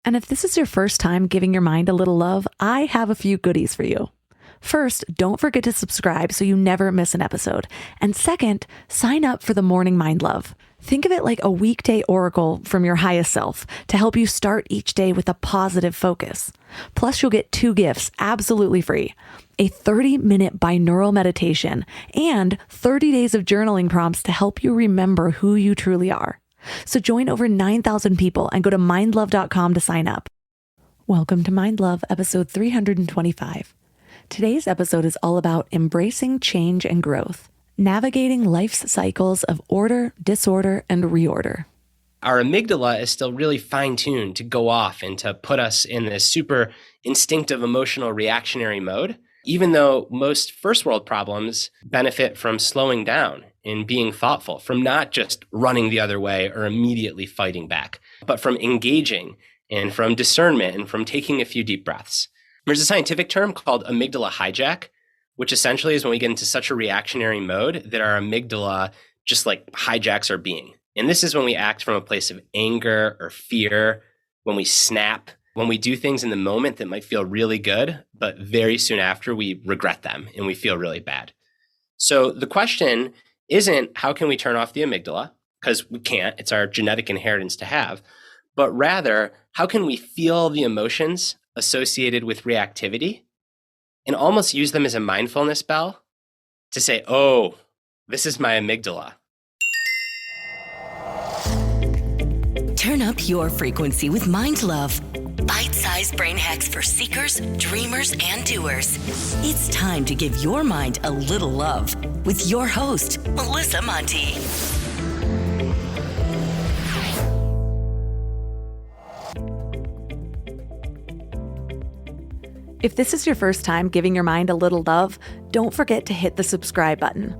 And if this is your first time giving your mind a little love, I have a few goodies for you. First, don't forget to subscribe so you never miss an episode. And second, sign up for the Morning Mind Love. Think of it like a weekday oracle from your highest self to help you start each day with a positive focus. Plus, you'll get 2 gifts absolutely free: a 30-minute binaural meditation and 30 days of journaling prompts to help you remember who you truly are. So join over 9,000 people and go to mindlove.com to sign up. Welcome to Mind Love, episode 325. Today's episode is all about embracing change and growth, navigating life's cycles of order, disorder, and reorder. Our amygdala is still really fine-tuned to go off and to put us in this super instinctive emotional reactionary mode, even though most first-world problems benefit from slowing down and being thoughtful, from not just running the other way or immediately fighting back, but from engaging and from discernment and from taking a few deep breaths. There's a scientific term called amygdala hijack, which essentially is when we get into such a reactionary mode that our amygdala just like hijacks our being. And this is when we act from a place of anger or fear, when we snap, when we do things in the moment that might feel really good, but very soon after we regret them and we feel really bad. So the question isn't how can we turn off the amygdala, because we can't, it's our genetic inheritance to have, but rather how can we feel the emotions associated with reactivity and almost use them as a mindfulness bell to say, oh, this is my amygdala. Turn up your frequency with Mind Love. Bite-sized brain hacks for seekers, dreamers, and doers. It's time to give your mind a little love with your host, Melissa Monti. If this is your first time giving your mind a little love, don't forget to hit the subscribe button.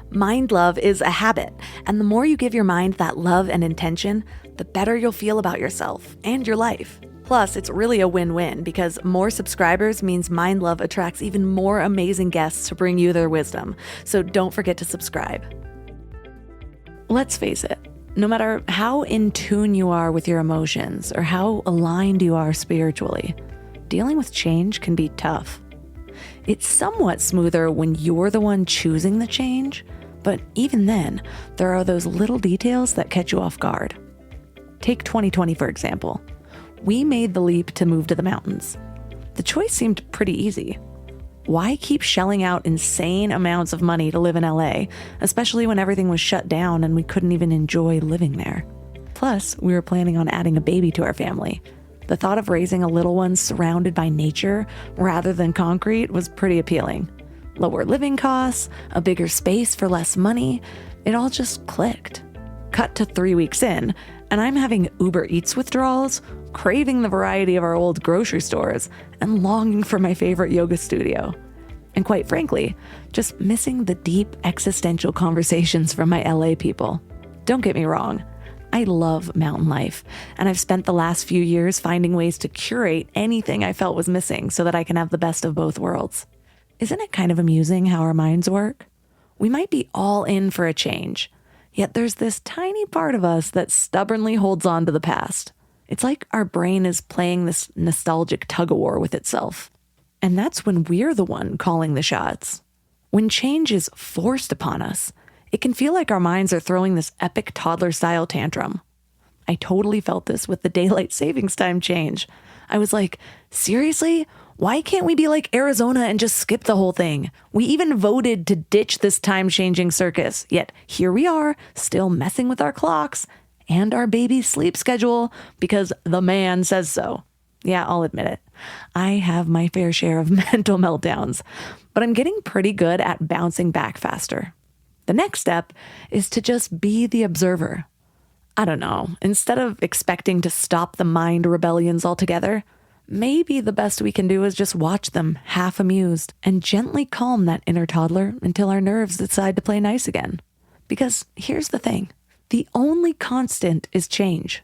Mind love is a habit, and the more you give your mind that love and intention, the better you'll feel about yourself and your life. Plus, it's really a win-win because more subscribers means Mind Love attracts even more amazing guests to bring you their wisdom. So don't forget to subscribe. Let's face it, no matter how in tune you are with your emotions or how aligned you are spiritually, dealing with change can be tough. It's somewhat smoother when you're the one choosing the change, but even then, there are those little details that catch you off guard. Take 2020, for example. We made the leap to move to the mountains. The choice seemed pretty easy. Why keep shelling out insane amounts of money to live in LA, especially when everything was shut down and we couldn't even enjoy living there? Plus, we were planning on adding a baby to our family. The thought of raising a little one surrounded by nature rather than concrete was pretty appealing. Lower living costs, a bigger space for less money, it all just clicked. Cut to 3 weeks in, and I'm having Uber Eats withdrawals, craving the variety of our old grocery stores, and longing for my favorite yoga studio. And quite frankly, just missing the deep existential conversations from my LA people. Don't get me wrong, I love mountain life, and I've spent the last few years finding ways to curate anything I felt was missing so that I can have the best of both worlds. Isn't it kind of amusing how our minds work? We might be all in for a change, yet there's this tiny part of us that stubbornly holds on to the past. It's like our brain is playing this nostalgic tug-of-war with itself. And that's when we're the one calling the shots. When change is forced upon us, it can feel like our minds are throwing this epic toddler-style tantrum. I totally felt this with the daylight savings time change. I was like, seriously? Why can't we be like Arizona and just skip the whole thing? We even voted to ditch this time-changing circus, yet here we are, still messing with our clocks and our baby's sleep schedule because the man says so. Yeah, I'll admit it. I have my fair share of mental meltdowns, but I'm getting pretty good at bouncing back faster. The next step is to just be the observer. I don't know, instead of expecting to stop the mind rebellions altogether, maybe the best we can do is just watch them half amused and gently calm that inner toddler until our nerves decide to play nice again. Because here's the thing, the only constant is change.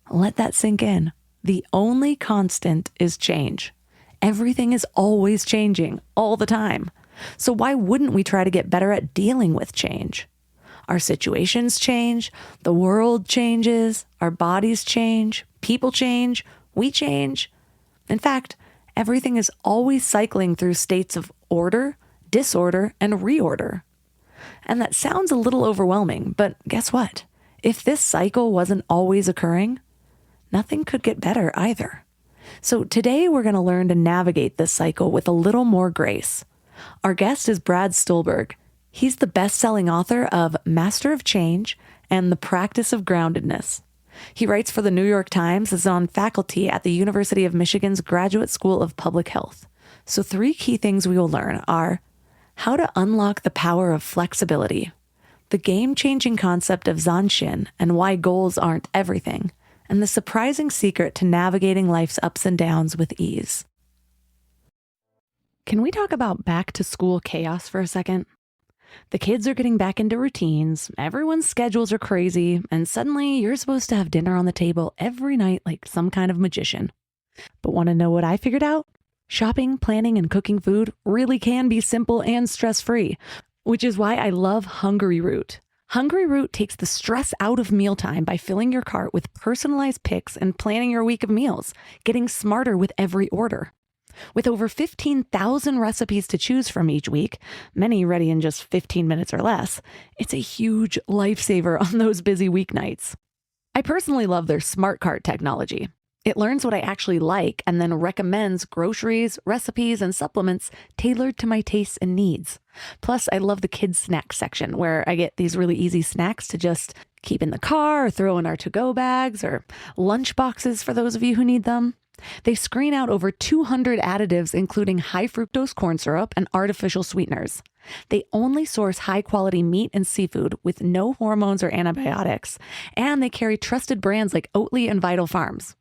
Let that sink in. The only constant is change. Everything is always changing, all the time. So why wouldn't we try to get better at dealing with change? Our situations change, the world changes, our bodies change, people change, We change. In fact, everything is always cycling through states of order, disorder, and reorder. And that sounds a little overwhelming, but guess what? If this cycle wasn't always occurring, nothing could get better either. So today we're going to learn to navigate this cycle with a little more grace. Our guest is Brad Stulberg. He's the best-selling author of Master of Change and The Practice of Groundedness. He writes for the New York Times and is on faculty at the University of Michigan's Graduate School of Public Health. So 3 key things we will learn are how to unlock the power of flexibility, the game-changing concept of Zanshin and why goals aren't everything, and the surprising secret to navigating life's ups and downs with ease. Can we talk about back-to-school chaos for a second? The kids are getting back into routines, everyone's schedules are crazy, and suddenly you're supposed to have dinner on the table every night like some kind of magician. But want to know what I figured out? Shopping, planning, and cooking food really can be simple and stress-free, which is why I love Hungry Root. Hungry Root takes the stress out of mealtime by filling your cart with personalized picks and planning your week of meals, getting smarter with every order. With over 15,000 recipes to choose from each week, many ready in just 15 minutes or less, it's a huge lifesaver on those busy weeknights. I personally love their Smart Cart technology. It learns what I actually like and then recommends groceries, recipes, and supplements tailored to my tastes and needs. Plus, I love the kids' snack section where I get these really easy snacks to just keep in the car or throw in our to-go bags or lunch boxes for those of you who need them. They screen out over 200 additives, including high fructose corn syrup and artificial sweeteners. They only source high-quality meat and seafood with no hormones or antibiotics, and they carry trusted brands like Oatly and Vital Farms.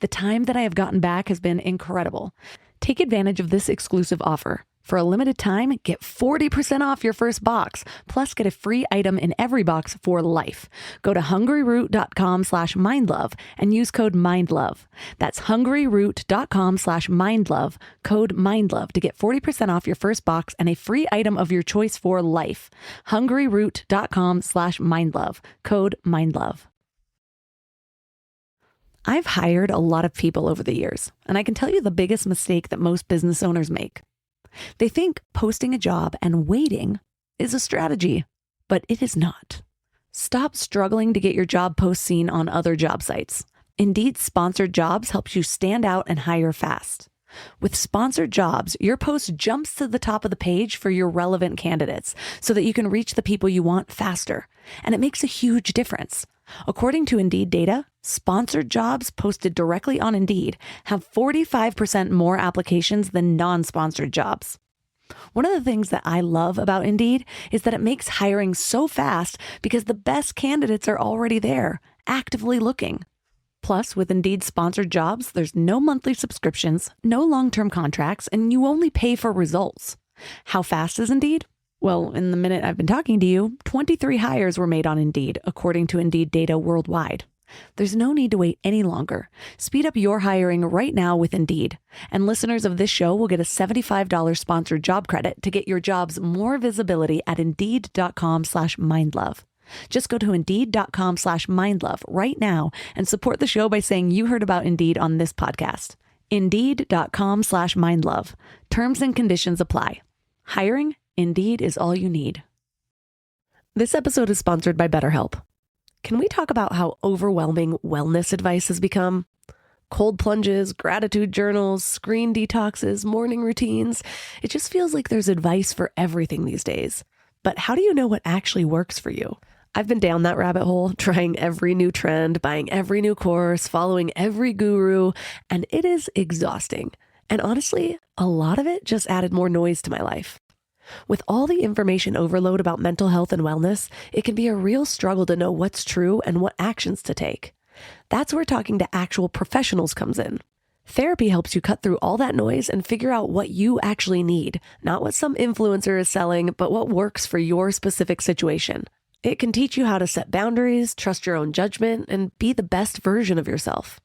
The time that I have gotten back has been incredible. Take advantage of this exclusive offer. For a limited time, get 40% off your first box, plus get a free item in every box for life. Go to hungryroot.com/mindlove and use code MINDLOVE. That's hungryroot.com/mindlove, code MINDLOVE to get 40% off your first box and a free item of your choice for life. hungryroot.com/mindlove, code MINDLOVE. I've hired a lot of people over the years, and I can tell you the biggest mistake that most business owners make. They think posting a job and waiting is a strategy, but it is not. Stop struggling to get your job post seen on other job sites. Indeed, sponsored jobs helps you stand out and hire fast. With sponsored jobs, your post jumps to the top of the page for your relevant candidates so that you can reach the people you want faster. And it makes a huge difference. According to Indeed data, sponsored jobs posted directly on Indeed have 45% more applications than non-sponsored jobs. One of the things that I love about Indeed is that it makes hiring so fast because the best candidates are already there, actively looking. Plus, with Indeed sponsored jobs, there's no monthly subscriptions, no long-term contracts, and you only pay for results. How fast is Indeed? Well, in the minute I've been talking to you, 23 hires were made on Indeed, according to Indeed data worldwide. There's no need to wait any longer. Speed up your hiring right now with Indeed. And listeners of this show will get a $75 sponsored job credit to get your jobs more visibility at Indeed.com/mindlove. Just go to Indeed.com/mindlove right now and support the show by saying you heard about Indeed on this podcast. Indeed.com/mindlove. Terms and conditions apply. Hiring? Indeed is all you need. This episode is sponsored by BetterHelp. Can we talk about how overwhelming wellness advice has become? Cold plunges, gratitude journals, screen detoxes, morning routines. It just feels like there's advice for everything these days. But how do you know what actually works for you? I've been down that rabbit hole, trying every new trend, buying every new course, following every guru, and it is exhausting. And honestly, a lot of it just added more noise to my life. With all the information overload about mental health and wellness, it can be a real struggle to know what's true and what actions to take. That's where talking to actual professionals comes in. Therapy helps you cut through all that noise and figure out what you actually need, not what some influencer is selling, but what works for your specific situation. It can teach you how to set boundaries, trust your own judgment, and be the best version of yourself.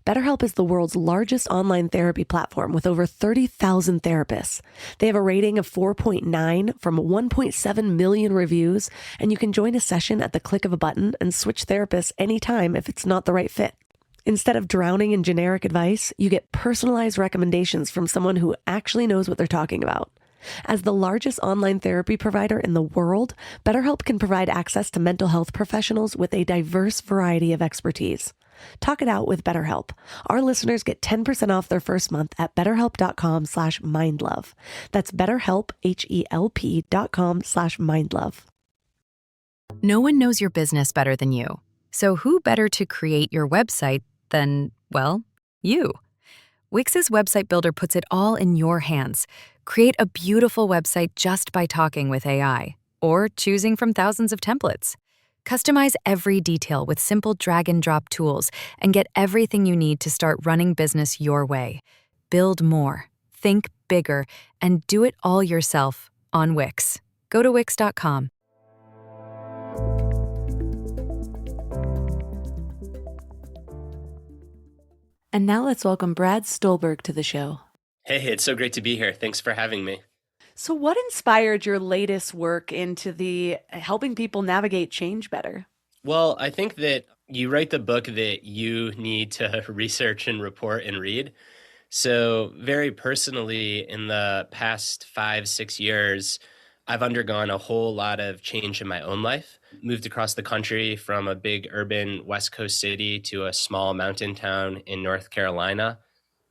BetterHelp is the world's largest online therapy platform with over 30,000 therapists. They have a rating of 4.9 from 1.7 million reviews, and you can join a session at the click of a button and switch therapists anytime if it's not the right fit. Instead of drowning in generic advice, you get personalized recommendations from someone who actually knows what they're talking about. As the largest online therapy provider in the world, BetterHelp can provide access to mental health professionals with a diverse variety of expertise. Talk it out with BetterHelp. Our listeners get 10% off their first month at betterhelp.com/mindlove. That's BetterHelp, HELP.com/mindlove. No one knows your business better than you. So who better to create your website than, well, you? Wix's website builder puts it all in your hands. Create a beautiful website just by talking with AI or choosing from thousands of templates. Customize every detail with simple drag and drop tools and get everything you need to start running business your way. Build more, think bigger, and do it all yourself on Wix. Go to Wix.com. And now let's welcome Brad Stolberg to the show. Hey, it's so great to be here. Thanks for having me. So what inspired your latest work into the helping people navigate change better? Well, I think that you write the book that you need to research and report and read. So very personally, in the past 5-6 years, I've undergone a whole lot of change in my own life. Moved across the country from a big urban West Coast city to a small mountain town in North Carolina.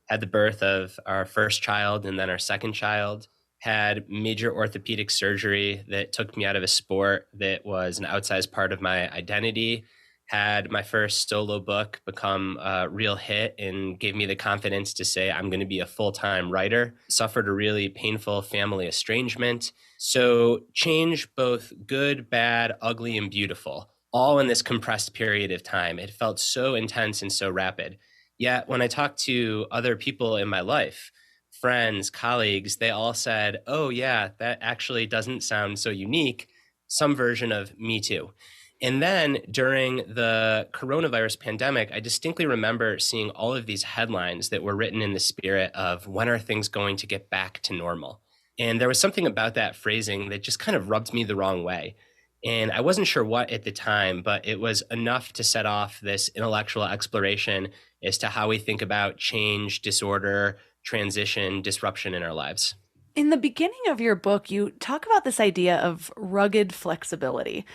Had the birth of our first child and then our second child. Had major orthopedic surgery that took me out of a sport that was an outsized part of my identity. Had my first solo book become a real hit and gave me the confidence to say I'm going to be a full-time writer. Suffered a really painful family estrangement. So change, both good, bad, ugly, and beautiful, all in this compressed period of time. It felt so intense and so rapid. Yet when I talked to other people in my life, friends, colleagues, they all said, oh yeah, that actually doesn't sound so unique. Some version of me too. And then during the coronavirus pandemic, I distinctly remember seeing all of these headlines that were written in the spirit of when are things going to get back to normal? And there was something about that phrasing that just kind of rubbed me the wrong way. And I wasn't sure what at the time, but it was enough to set off this intellectual exploration as to how we think about change, disorder, transition, disruption in our lives. In the beginning of your book, you talk about this idea of rugged flexibility.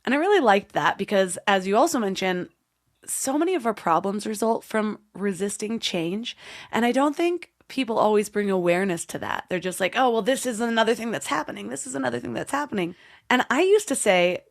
And I really liked that because, as you also mentioned, so many of our problems result from resisting change. And I don't think people always bring awareness to that. They're just like, oh, well, this is another thing that's happening. This is another thing that's happening. And I used to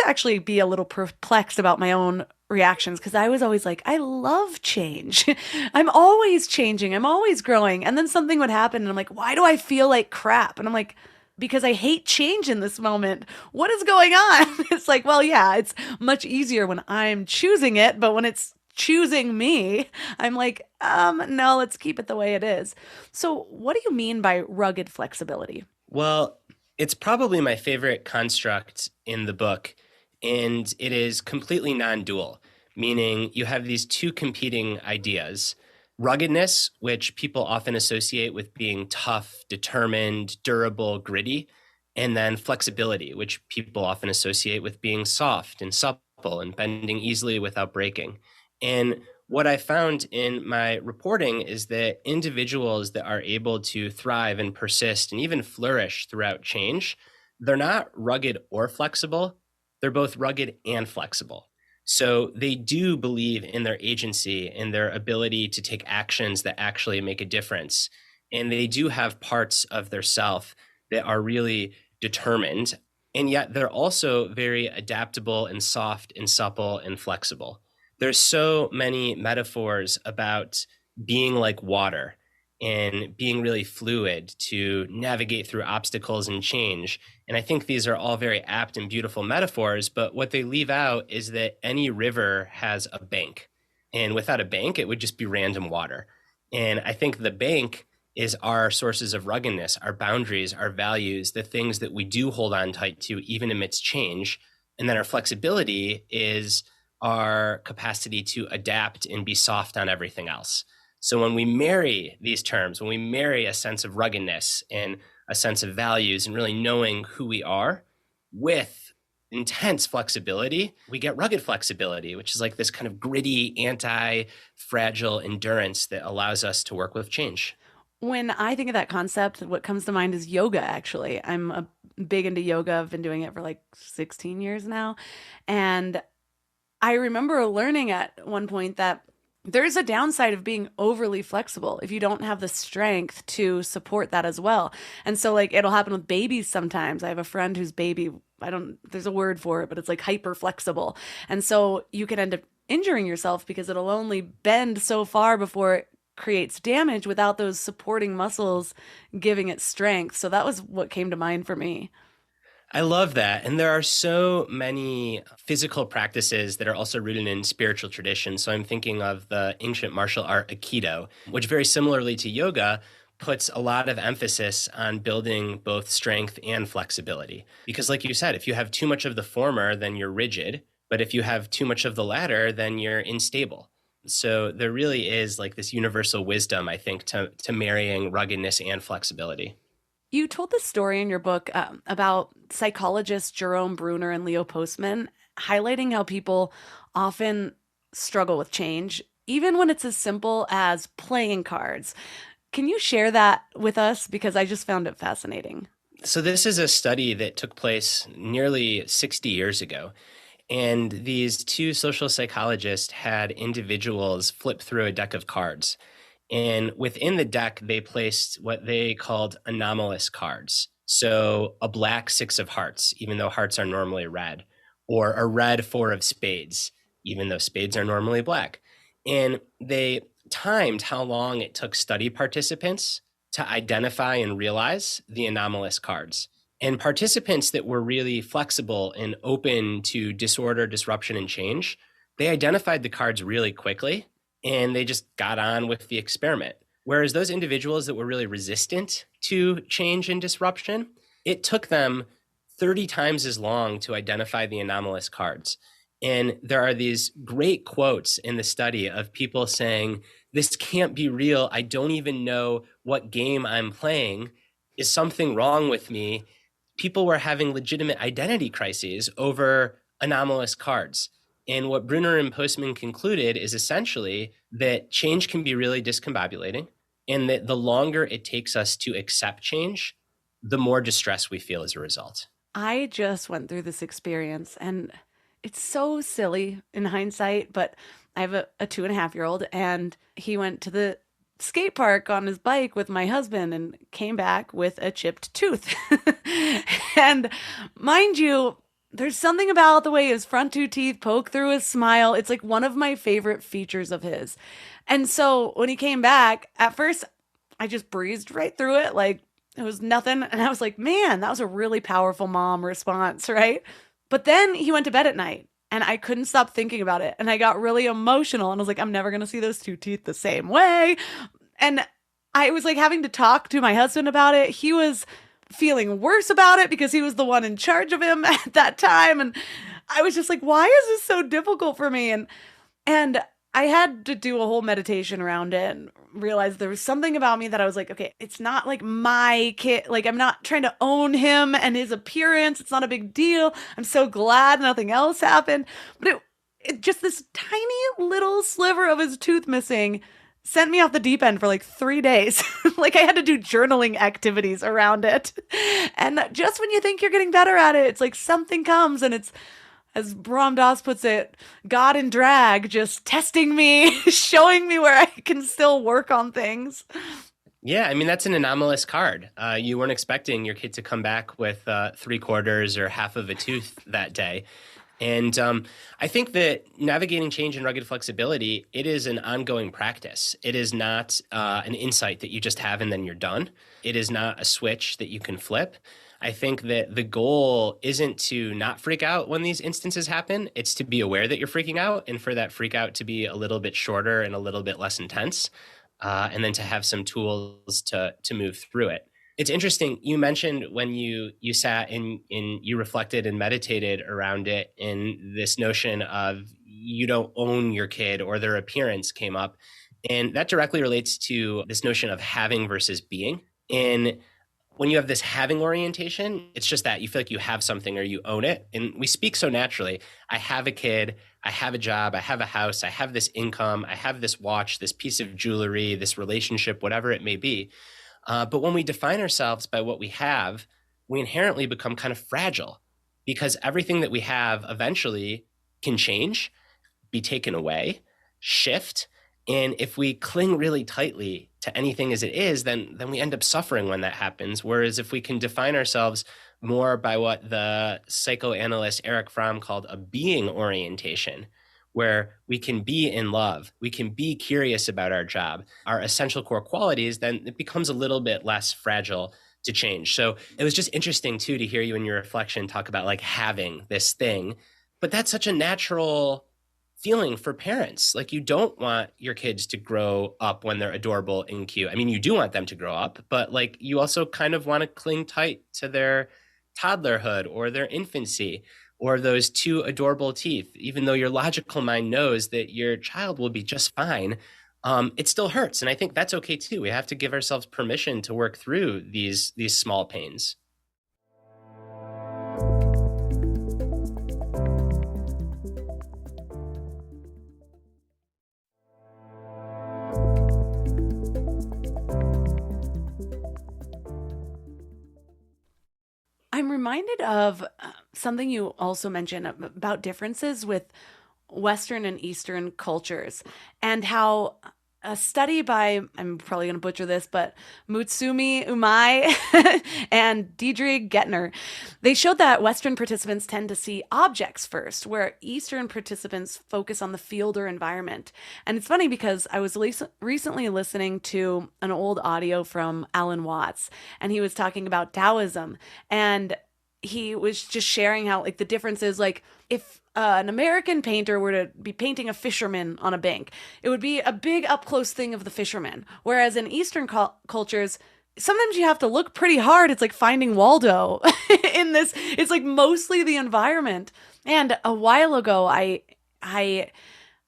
actually be a little perplexed about my own reactions because I was always like, I love change. I'm always changing. I'm always growing. And then something would happen and I'm like, why do I feel like crap? And I'm like, because I hate change in this moment. What is going on? It's like, well, yeah, it's much easier when I'm choosing it, but when it's choosing me, I'm like, no, let's keep it the way it is. So what do you mean by rugged flexibility? Well, it's probably my favorite construct in the book, and it is completely non-dual, meaning you have these two competing ideas. Ruggedness, which people often associate with being tough, determined, durable, gritty, and then flexibility, which people often associate with being soft and supple and bending easily without breaking. And what I found in my reporting is that individuals that are able to thrive and persist and even flourish throughout change, they're not rugged or flexible. They're both rugged and flexible. So they do believe in their agency and their ability to take actions that actually make a difference. And they do have parts of their self that are really determined. And yet they're also very adaptable and soft and supple and flexible. There's so many metaphors about being like water and being really fluid to navigate through obstacles and change. And I think these are all very apt and beautiful metaphors, but what they leave out is that any river has a bank. And without a bank, it would just be random water. And I think the bank is our sources of ruggedness, our boundaries, our values, the things that we do hold on tight to, even amidst change. And then our flexibility is our capacity to adapt and be soft on everything else. So when we marry these terms, when we marry a sense of ruggedness and a sense of values and really knowing who we are with intense flexibility, we get rugged flexibility, which is like this kind of gritty, anti-fragile endurance that allows us to work with change. When I think of that concept, what comes to mind is yoga, actually. Big into yoga. I've been doing it for like 16 years now. And I remember learning at one point that there's a downside of being overly flexible if you don't have the strength to support that as well. And so like it'll happen with babies sometimes. I have a friend whose baby, there's a word for it, but it's like hyper flexible. And so you can end up injuring yourself because it'll only bend so far before it creates damage without those supporting muscles giving it strength. So that was what came to mind for me. I love that. And there are so many physical practices that are also rooted in spiritual tradition. So I'm thinking of the ancient martial art Aikido, which very similarly to yoga puts a lot of emphasis on building both strength and flexibility. Because like you said, if you have too much of the former, then you're rigid. But if you have too much of the latter, then you're unstable. So there really is like this universal wisdom, I think, to marrying ruggedness and flexibility. You told this story in your book about psychologists Jerome Bruner and Leo Postman, highlighting how people often struggle with change, even when it's as simple as playing cards. Can you share that with us? Because I just found it fascinating. So this is a study that took place nearly 60 years ago. And these two social psychologists had individuals flip through a deck of cards. And within the deck, they placed what they called anomalous cards. So a black 6 of hearts, even though hearts are normally red, or a red 4 of spades, even though spades are normally black. And they timed how long it took study participants to identify and realize the anomalous cards. And participants that were really flexible and open to disorder, disruption, and change, they identified the cards really quickly. And they just got on with the experiment. Whereas those individuals that were really resistant to change and disruption, it took them 30 times as long to identify the anomalous cards. And there are these great quotes in the study of people saying, "This can't be real. I don't even know what game I'm playing. Is something wrong with me?" People were having legitimate identity crises over anomalous cards. And what Bruner and Postman concluded is essentially that change can be really discombobulating, and that the longer it takes us to accept change, the more distress we feel as a result. I just went through this experience and it's so silly in hindsight, but I have a 2.5-year-old and he went to the skate park on his bike with my husband and came back with a chipped tooth. And mind you, there's something about the way his front 2 teeth poke through his smile. It's like one of my favorite features of his. And so when he came back, at first, I just breezed right through it like it was nothing. And I was like, man, that was a really powerful mom response, right? But then he went to bed at night and I couldn't stop thinking about it. And I got really emotional and I was like, I'm never going to see those 2 teeth the same way. And I was like having to talk to my husband about it. He was feeling worse about it because he was the one in charge of him at that time. And I was just like, why is this so difficult for me? And I had to do a whole meditation around it and realize there was something about me that I was like, okay, it's not like my kid. Like I'm not trying to own him and his appearance. It's not a big deal. I'm so glad nothing else happened. But it just this tiny little sliver of his tooth missing sent me off the deep end for like 3 days. Like I had to do journaling activities around it. And just when you think you're getting better at it, it's like something comes and it's, as Ram Dass puts it, God in drag, just testing me, showing me where I can still work on things. Yeah, I mean, that's an anomalous card. You weren't expecting your kid to come back with 3/4 or half of a tooth that day. And I think that navigating change and rugged flexibility, it is an ongoing practice. It is not an insight that you just have and then you're done. It is not a switch that you can flip. I think that the goal isn't to not freak out when these instances happen. It's to be aware that you're freaking out and for that freak out to be a little bit shorter and a little bit less intense, and then to have some tools to move through it. It's interesting. You mentioned when you sat and you reflected and meditated around it, and this notion of you don't own your kid or their appearance came up. And that directly relates to this notion of having versus being. And When you have this having orientation, it's just that you feel like you have something or you own it. And we speak so naturally. I have a kid, I have a job, I have a house, I have this income, I have this watch, this piece of jewelry, this relationship, whatever it may be. But when we define ourselves by what we have, we inherently become kind of fragile because everything that we have eventually can change, be taken away, shift. And if we cling really tightly to anything as it is, then we end up suffering when that happens. Whereas if we can define ourselves more by what the psychoanalyst Eric Fromm called a being orientation, where we can be in love, we can be curious about our job, our essential core qualities, then it becomes a little bit less fragile to change. So it was just interesting too to hear you in your reflection talk about like having this thing, but that's such a natural feeling for parents. Like you don't want your kids to grow up when they're adorable and cute. I mean, you do want them to grow up, but like you also kind of want to cling tight to their toddlerhood or their infancy or those two adorable teeth. Even though your logical mind knows that your child will be just fine, it still hurts. And I think that's okay too. We have to give ourselves permission to work through these small pains. I'm reminded of something you also mentioned about differences with Western and Eastern cultures and how a study by, I'm probably going to butcher this, but Mutsumi Umai and Deidre Gettner, they showed that Western participants tend to see objects first, where Eastern participants focus on the field or environment. And it's funny because I was recently listening to an old audio from Alan Watts, and he was talking about Taoism, and he was just sharing how like the difference is like if an American painter were to be painting a fisherman on a bank, it would be a big up close thing of the fisherman. Whereas in Eastern cultures, sometimes you have to look pretty hard. It's like finding Waldo in this. It's like mostly the environment. And a while ago, I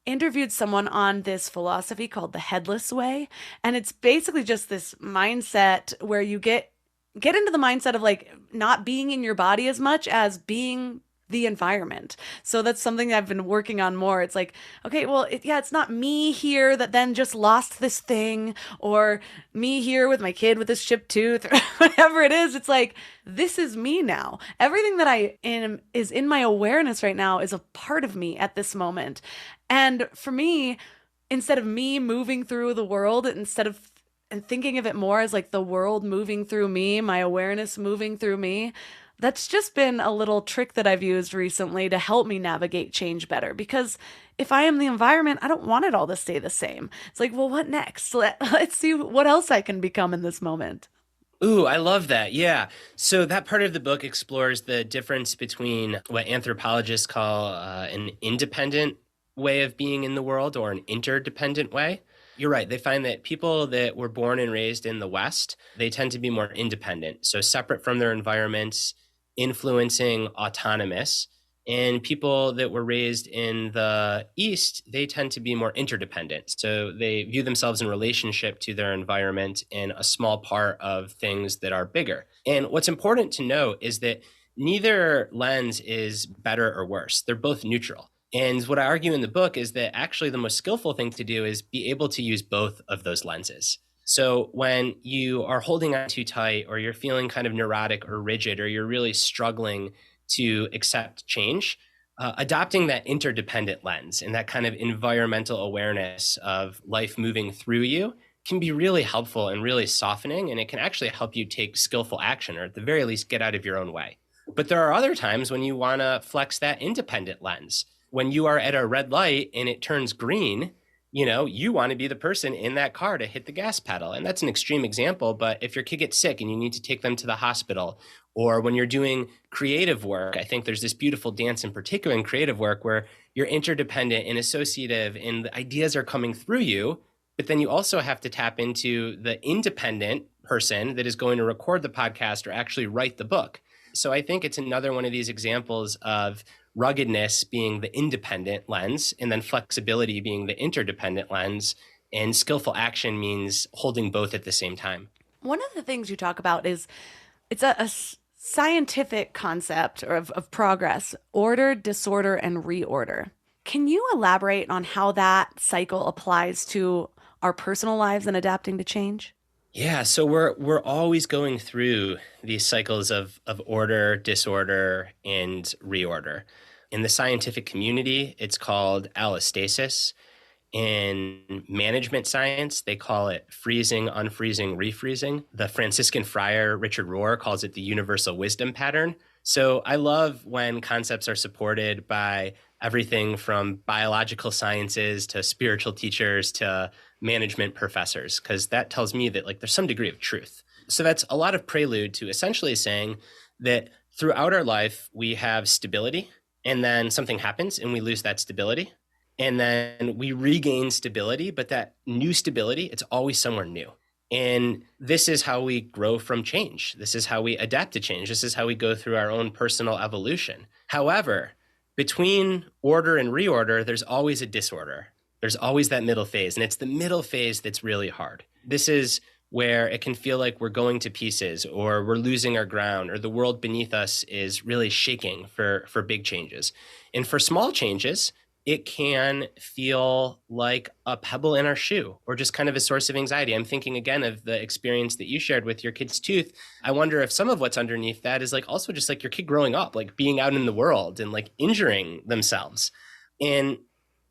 interviewed someone on this philosophy called the headless way. And it's basically just this mindset where you get into the mindset of like not being in your body as much as being the environment. So that's something I've been working on more. It's like, okay, well, it's not me here that then just lost this thing, or me here with my kid with this chipped tooth, or whatever it is. It's like, this is me now. Everything that I am is in my awareness right now is a part of me at this moment. And for me, instead of me moving through the world, and thinking of it more as like the world moving through me, my awareness moving through me, that's just been a little trick that I've used recently to help me navigate change better. Because if I am the environment, I don't want it all to stay the same. It's like, well, what next? Let's see what else I can become in this moment. Ooh, I love that. Yeah. So that part of the book explores the difference between what anthropologists call an independent way of being in the world or an interdependent way. You're right. They find that people that were born and raised in the West, they tend to be more independent, so separate from their environments, influencing, autonomous. And people that were raised in the East, they tend to be more interdependent. So they view themselves in relationship to their environment and a small part of things that are bigger. And what's important to note is that neither lens is better or worse. They're both neutral. And what I argue in the book is that actually the most skillful thing to do is be able to use both of those lenses. So when you are holding on too tight, or you're feeling kind of neurotic or rigid, or you're really struggling to accept change, adopting that interdependent lens and that kind of environmental awareness of life moving through you can be really helpful and really softening. And it can actually help you take skillful action, or at the very least, get out of your own way. But there are other times when you want to flex that independent lens. When you are at a red light and it turns green, you want to be the person in that car to hit the gas pedal. And that's an extreme example, but if your kid gets sick and you need to take them to the hospital, or when you're doing creative work, I think there's this beautiful dance in particular in creative work where you're interdependent and associative and the ideas are coming through you, but then you also have to tap into the independent person that is going to record the podcast or actually write the book. So I think it's another one of these examples of ruggedness being the independent lens, and then flexibility being the interdependent lens, and skillful action means holding both at the same time. One of the things you talk about is it's a scientific concept of progress, order, disorder, and reorder. Can you elaborate on how that cycle applies to our personal lives and adapting to change? Yeah, so we're always going through these cycles of order, disorder, and reorder. In the scientific community, it's called allostasis. In management science, they call it freezing, unfreezing, refreezing. The Franciscan friar Richard Rohr calls it the universal wisdom pattern. So I love when concepts are supported by everything from biological sciences to spiritual teachers to management professors, because that tells me that like there's some degree of truth. So that's a lot of prelude to essentially saying that throughout our life, we have stability, and then something happens and we lose that stability. And then we regain stability, but that new stability, it's always somewhere new. And this is how we grow from change. This is how we adapt to change. This is how we go through our own personal evolution. However, between order and reorder, there's always a disorder. There's always that middle phase. And it's the middle phase that's really hard. This is where it can feel like we're going to pieces, or we're losing our ground, or the world beneath us is really shaking for big changes. And for small changes, it can feel like a pebble in our shoe, or just kind of a source of anxiety. I'm thinking again of the experience that you shared with your kid's tooth. I wonder if some of what's underneath that is like also just like your kid growing up, like being out in the world and like injuring themselves. And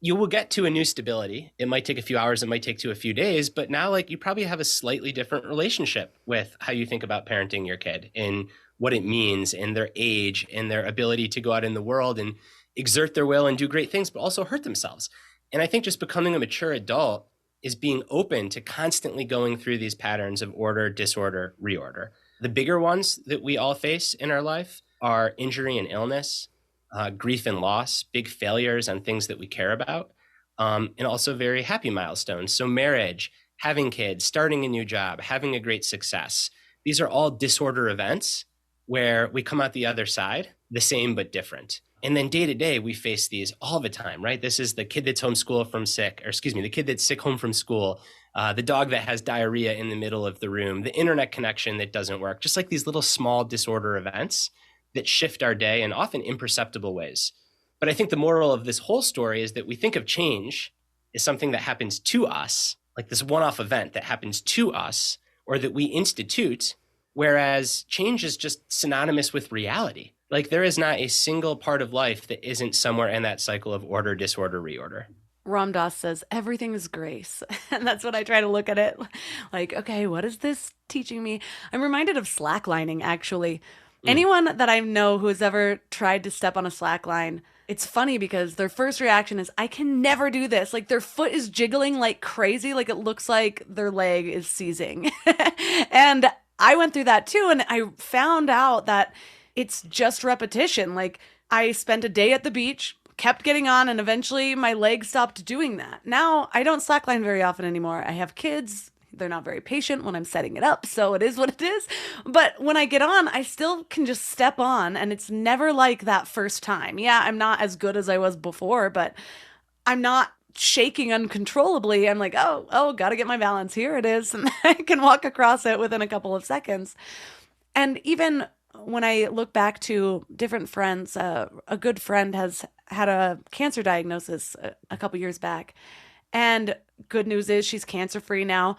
you will get to a new stability. It might take a few hours, it might take to a few days, but now like you probably have a slightly different relationship with how you think about parenting your kid and what it means and their age and their ability to go out in the world and exert their will and do great things, but also hurt themselves. And I think just becoming a mature adult is being open to constantly going through these patterns of order, disorder, reorder. The bigger ones that we all face in our life are injury and illness, grief and loss, big failures on things that we care about, and also very happy milestones. So marriage, having kids, starting a new job, having a great success. These are all disorder events where we come out the other side the same but different. And then day to day, we face these all the time, right? This is the kid that's homeschooled from sick, or excuse me, the kid that's sick home from school, the dog that has diarrhea in the middle of the room, the internet connection that doesn't work, just like these little small disorder events that shift our day in often imperceptible ways. But I think the moral of this whole story is that we think of change as something that happens to us, like this one-off event that happens to us, or that we institute, whereas change is just synonymous with reality. Like there is not a single part of life that isn't somewhere in that cycle of order, disorder, reorder. Ram Dass says, everything is grace. And that's what I try to look at it. Like, okay, what is this teaching me? I'm reminded of slacklining, actually. Anyone that I know who has ever tried to step on a slack line, it's funny because their first reaction is, I can never do this. Like their foot is jiggling like crazy. Like it looks like their leg is seizing. And I went through that too. And I found out that it's just repetition. Like I spent a day at the beach, kept getting on, and eventually my leg stopped doing that. Now I don't slackline very often anymore. I have kids. They're not very patient when I'm setting it up, so it is what it is. But when I get on, I still can just step on, and it's never like that first time. Yeah, I'm not as good as I was before, but I'm not shaking uncontrollably. I'm like, oh, gotta get my balance. Here it is. And I can walk across it within a couple of seconds. And even when I look back to different friends, a good friend has had a cancer diagnosis a couple years back. And good news is she's cancer-free now.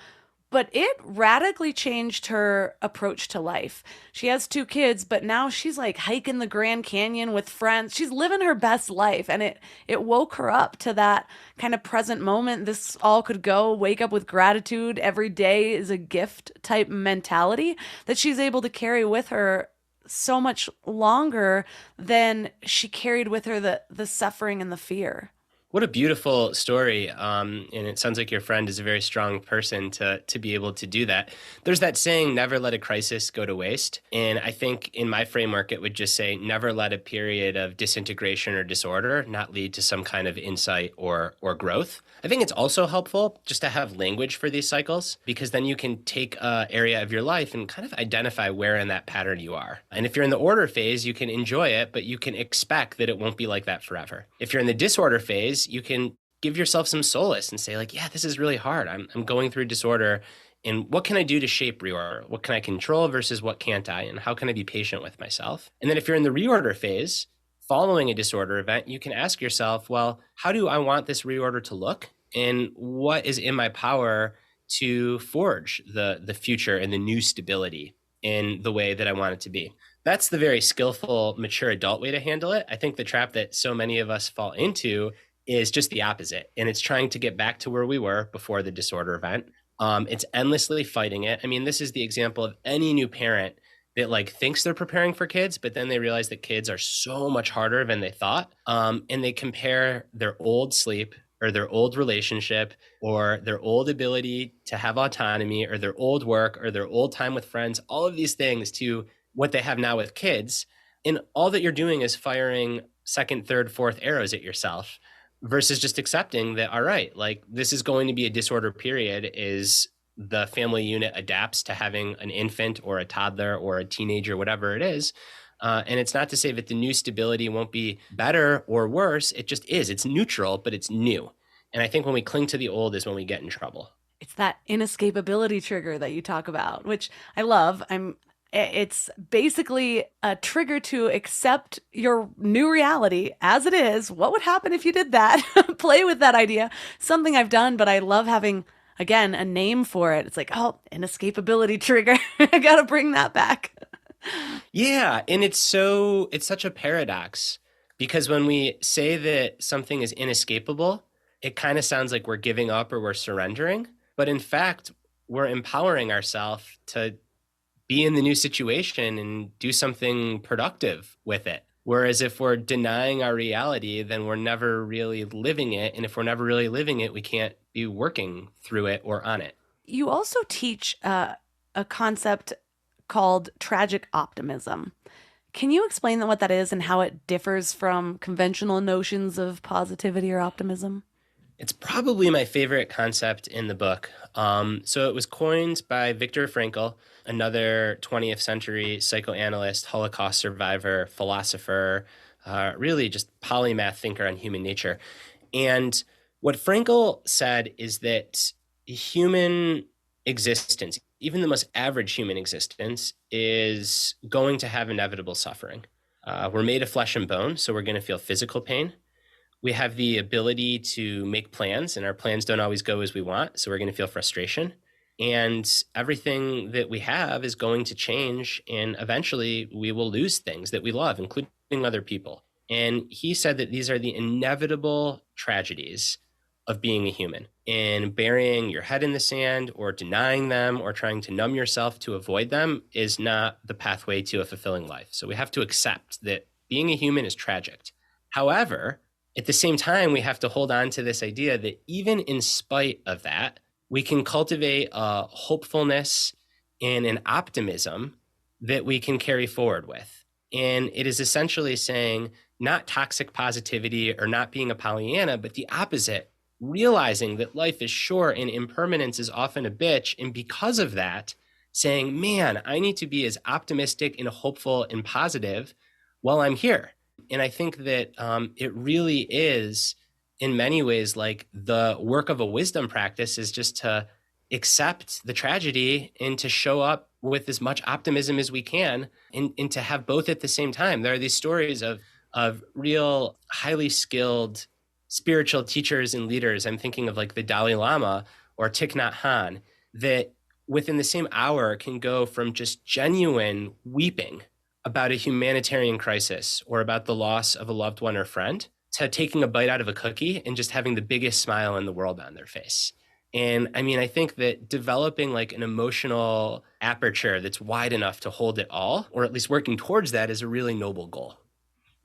But it radically changed her approach to life. She has 2 kids, but now she's like hiking the Grand Canyon with friends. She's living her best life. And it woke her up to that kind of present moment. This all could go, wake up with gratitude. Every day is a gift type mentality that she's able to carry with her so much longer than she carried with her the suffering and the fear. What a beautiful story. And it sounds like your friend is a very strong person to be able to do that. There's that saying, never let a crisis go to waste. And I think in my framework, it would just say, never let a period of disintegration or disorder not lead to some kind of insight or growth. I think it's also helpful just to have language for these cycles, because then you can take an area of your life and kind of identify where in that pattern you are. And if you're in the order phase, you can enjoy it, but you can expect that it won't be like that forever. If you're in the disorder phase, you can give yourself some solace and say like, yeah, this is really hard. I'm going through disorder. And what can I do to shape reorder? What can I control versus what can't I? And how can I be patient with myself? And then if you're in the reorder phase, following a disorder event, you can ask yourself, well, how do I want this reorder to look? And what is in my power to forge the future and the new stability in the way that I want it to be? That's the very skillful, mature adult way to handle it. I think the trap that so many of us fall into is just the opposite. And it's trying to get back to where we were before the disorder event. It's endlessly fighting it. I mean, this is the example of any new parent that like thinks they're preparing for kids, but then they realize that kids are so much harder than they thought. And they compare their old sleep or their old relationship or their old ability to have autonomy or their old work or their old time with friends, all of these things to what they have now with kids. And all that you're doing is firing second, third, fourth arrows at yourself versus just accepting that, all right, like this is going to be a disorder period is the family unit adapts to having an infant or a toddler or a teenager, whatever it is. And it's not to say that the new stability won't be better or worse. It just is. It's neutral, but it's new. And I think when we cling to the old is when we get in trouble. It's that inescapability trigger that you talk about, which I love. It's basically a trigger to accept your new reality as it is. What would happen if you did that? Play with that idea. Something I've done, but I love having, again, a name for it. It's like, oh, inescapability trigger. I got to bring that back. Yeah. And it's such a paradox because when we say that something is inescapable, it kind of sounds like we're giving up or we're surrendering. But in fact, we're empowering ourselves to be in the new situation and do something productive with it. Whereas if we're denying our reality, then we're never really living it. And if we're never really living it, we can't be working through it or on it. You also teach a concept called tragic optimism. Can you explain what that is and how it differs from conventional notions of positivity or optimism? It's probably my favorite concept in the book. So it was coined by Viktor Frankl, another 20th century psychoanalyst, Holocaust survivor, philosopher, really just polymath thinker on human nature. And what Frankl said is that human existence, even the most average human existence, is going to have inevitable suffering. We're made of flesh and bone, so we're going to feel physical pain. We have the ability to make plans, and our plans don't always go as we want, so we're going to feel frustration. And everything that we have is going to change, and eventually we will lose things that we love, including other people. And he said that these are the inevitable tragedies of being a human. And burying your head in the sand or denying them or trying to numb yourself to avoid them is not the pathway to a fulfilling life. So we have to accept that being a human is tragic. However, at the same time, we have to hold on to this idea that even in spite of that, we can cultivate a hopefulness and an optimism that we can carry forward with. And it is essentially saying not toxic positivity or not being a Pollyanna, but the opposite, realizing that life is short and impermanence is often a bitch. And because of that, saying, man, I need to be as optimistic and hopeful and positive while I'm here. And I think that it really is, in many ways, like the work of a wisdom practice is just to accept the tragedy and to show up with as much optimism as we can and to have both at the same time. There are these stories of real highly skilled spiritual teachers and leaders. I'm thinking of like the Dalai Lama or Thich Nhat Hanh, that within the same hour can go from just genuine weeping about a humanitarian crisis or about the loss of a loved one or friend to taking a bite out of a cookie and just having the biggest smile in the world on their face. And I mean, I think that developing like an emotional aperture that's wide enough to hold it all, or at least working towards that, is a really noble goal.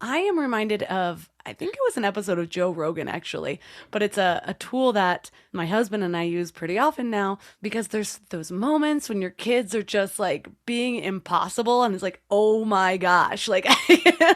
I am reminded of, I think it was an episode of Joe Rogan, actually, but it's a tool that my husband and I use pretty often now, because there's those moments when your kids are just like being impossible and it's like, oh my gosh, like,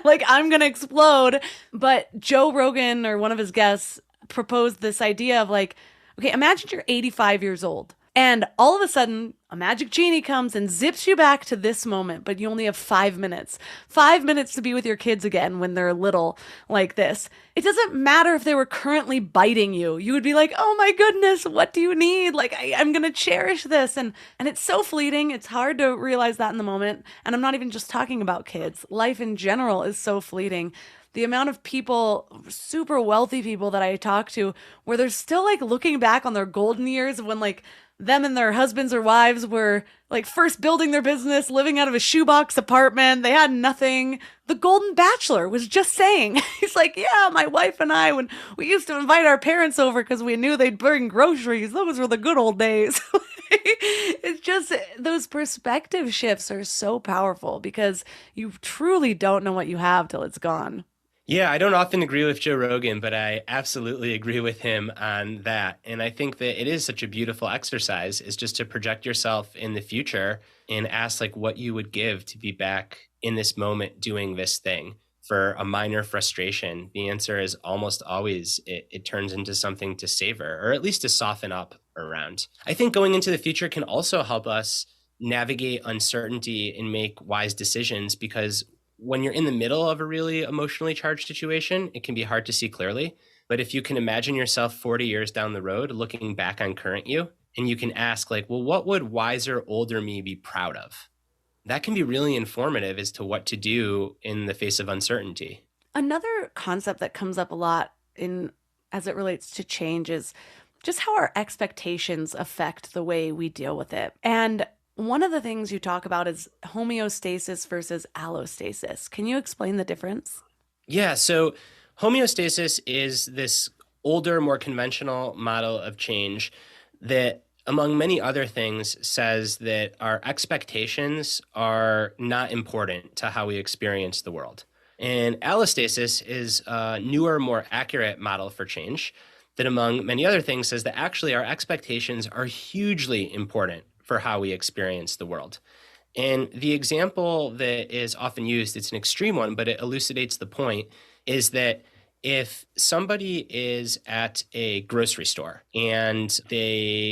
like I'm going to explode. But Joe Rogan or one of his guests proposed this idea of like, okay, imagine you're 85 years old And all of a sudden, a magic genie comes and zips you back to this moment, but you only have 5 minutes. 5 minutes to be with your kids again when they're little like this. It doesn't matter if they were currently biting you. You would be like, oh my goodness, what do you need? Like, I'm going to cherish this. And it's so fleeting. It's hard to realize that in the moment. And I'm not even just talking about kids. Life in general is so fleeting. The amount of people, super wealthy people that I talk to, where they're still like looking back on their golden years of when like them and their husbands or wives were like first building their business, living out of a shoebox apartment. They had nothing. The Golden Bachelor was just saying, he's like, yeah, my wife and I, when we used to invite our parents over because we knew they'd bring groceries, those were the good old days. It's just those perspective shifts are so powerful because you truly don't know what you have till it's gone. Yeah, I don't often agree with Joe Rogan, but I absolutely agree with him on that. And I think that it is such a beautiful exercise is just to project yourself in the future and ask like what you would give to be back in this moment doing this thing. For a minor frustration, the answer is almost always it turns into something to savor or at least to soften up around. I think going into the future can also help us navigate uncertainty and make wise decisions because when you're in the middle of a really emotionally charged situation, it can be hard to see clearly. But if you can imagine yourself 40 years down the road, looking back on current you, and you can ask like, well, what would wiser, older me be proud of? That can be really informative as to what to do in the face of uncertainty. Another concept that comes up a lot in as it relates to change is just how our expectations affect the way we deal with it. And one of the things you talk about is homeostasis versus allostasis. Can you explain the difference? Yeah, so homeostasis is this older, more conventional model of change that, among many other things, says that our expectations are not important to how we experience the world. And allostasis is a newer, more accurate model for change that, among many other things, says that actually our expectations are hugely important for how we experience the world. And the example that is often used, it's an extreme one, but it elucidates the point, is that if somebody is at a grocery store and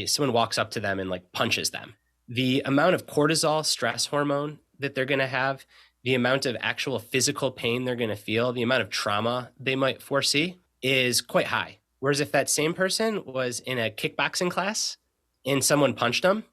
someone walks up to them and like punches them, the amount of cortisol, stress hormone that they're going to have, the amount of actual physical pain they're going to feel, the amount of trauma they might foresee is quite high. Whereas if that same person was in a kickboxing class and someone punched them,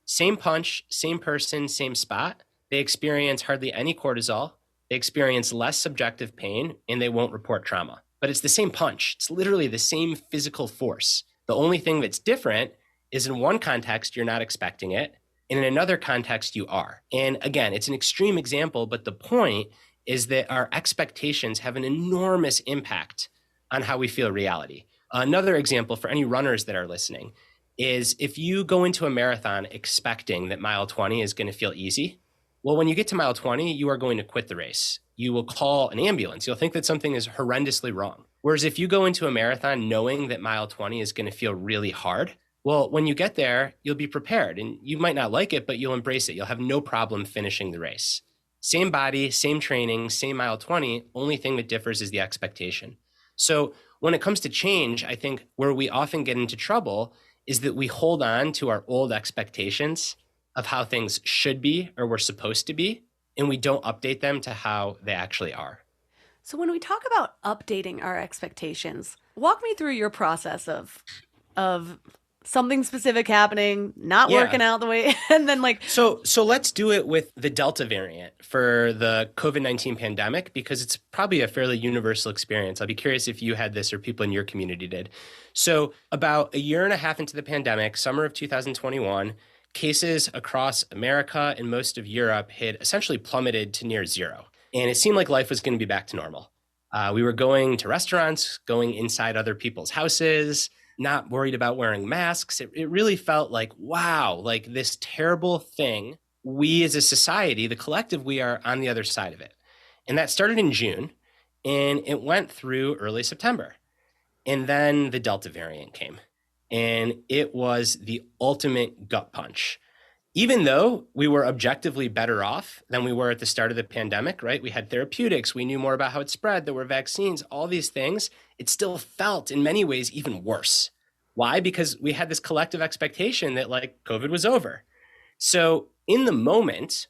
same punch, same person, same spot, they experience hardly any cortisol, they experience less subjective pain, and they won't report trauma. But it's the same punch. It's literally the same physical force. The only thing that's different is in one context, you're not expecting it. And in another context, you are. And again, it's an extreme example, but the point is that our expectations have an enormous impact on how we feel reality. Another example for any runners that are listening is if you go into a marathon expecting that mile 20 is going to feel easy, well, when you get to mile 20, you are going to quit the race. You will call an ambulance. You'll think that something is horrendously wrong. Whereas if you go into a marathon knowing that mile 20 is going to feel really hard, well, when you get there, you'll be prepared and you might not like it, but you'll embrace it. You'll have no problem finishing the race. Same body, same training, same mile 20, only thing that differs is the expectation. So when it comes to change, I think where we often get into trouble is that we hold on to our old expectations of how things should be or were supposed to be, and we don't update them to how they actually are. So when we talk about updating our expectations, walk me through your process of something specific happening, not working out the way, and then like... So let's do it with the Delta variant for the COVID-19 pandemic, because it's probably a fairly universal experience. I'll be curious if you had this or people in your community did. So about a year and a half into the pandemic, summer of 2021, cases across America and most of Europe had essentially plummeted to near zero. And it seemed like life was going to be back to normal. We were going to restaurants, going inside other people's houses, not worried about wearing masks. It really felt like, wow, like this terrible thing. We as a society, the collective, we are on the other side of it. And that started in June and it went through early September. And then the Delta variant came and it was the ultimate gut punch. Even though we were objectively better off than we were at the start of the pandemic, right? We had therapeutics, we knew more about how it spread, there were vaccines, all these things, it still felt in many ways even worse. Why? Because we had this collective expectation that like COVID was over. So in the moment,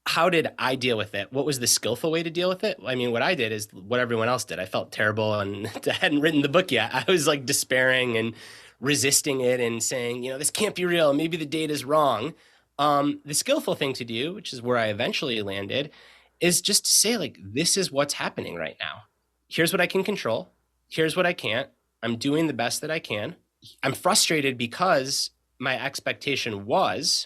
how did I deal with it? What was the skillful way to deal with it? I mean, what I did is what everyone else did. I felt terrible and I hadn't written the book yet. I was like despairing and resisting it and saying, this can't be real. Maybe the data's wrong. The skillful thing to do, which is where I eventually landed, is just to say like, this is what's happening right now. Here's what I can control. Here's what I can't. I'm doing the best that I can. I'm frustrated because my expectation was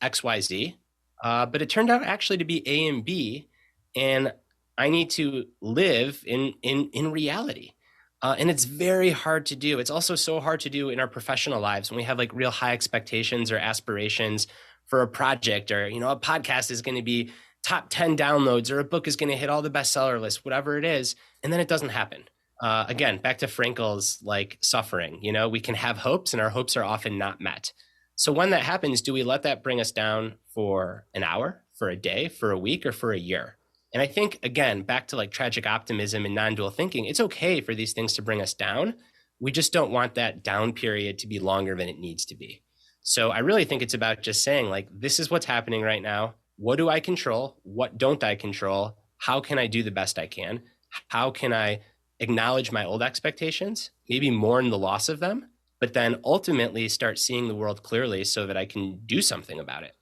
XYZ. But it turned out actually to be A and B, and I need to live in reality. And it's very hard to do. It's also so hard to do in our professional lives when we have like real high expectations or aspirations for a project, or, a podcast is going to be top 10 downloads, or a book is going to hit all the bestseller lists, whatever it is. And then it doesn't happen. Again, back to Frankl's like suffering, we can have hopes and our hopes are often not met. So when that happens, do we let that bring us down for an hour, for a day, for a week, or for a year? And I think, again, back to like tragic optimism and non-dual thinking, it's okay for these things to bring us down. We just don't want that down period to be longer than it needs to be. So I really think it's about just saying like, this is what's happening right now. What do I control? What don't I control? How can I do the best I can? How can I acknowledge my old expectations, maybe mourn the loss of them, but then ultimately start seeing the world clearly so that I can do something about it.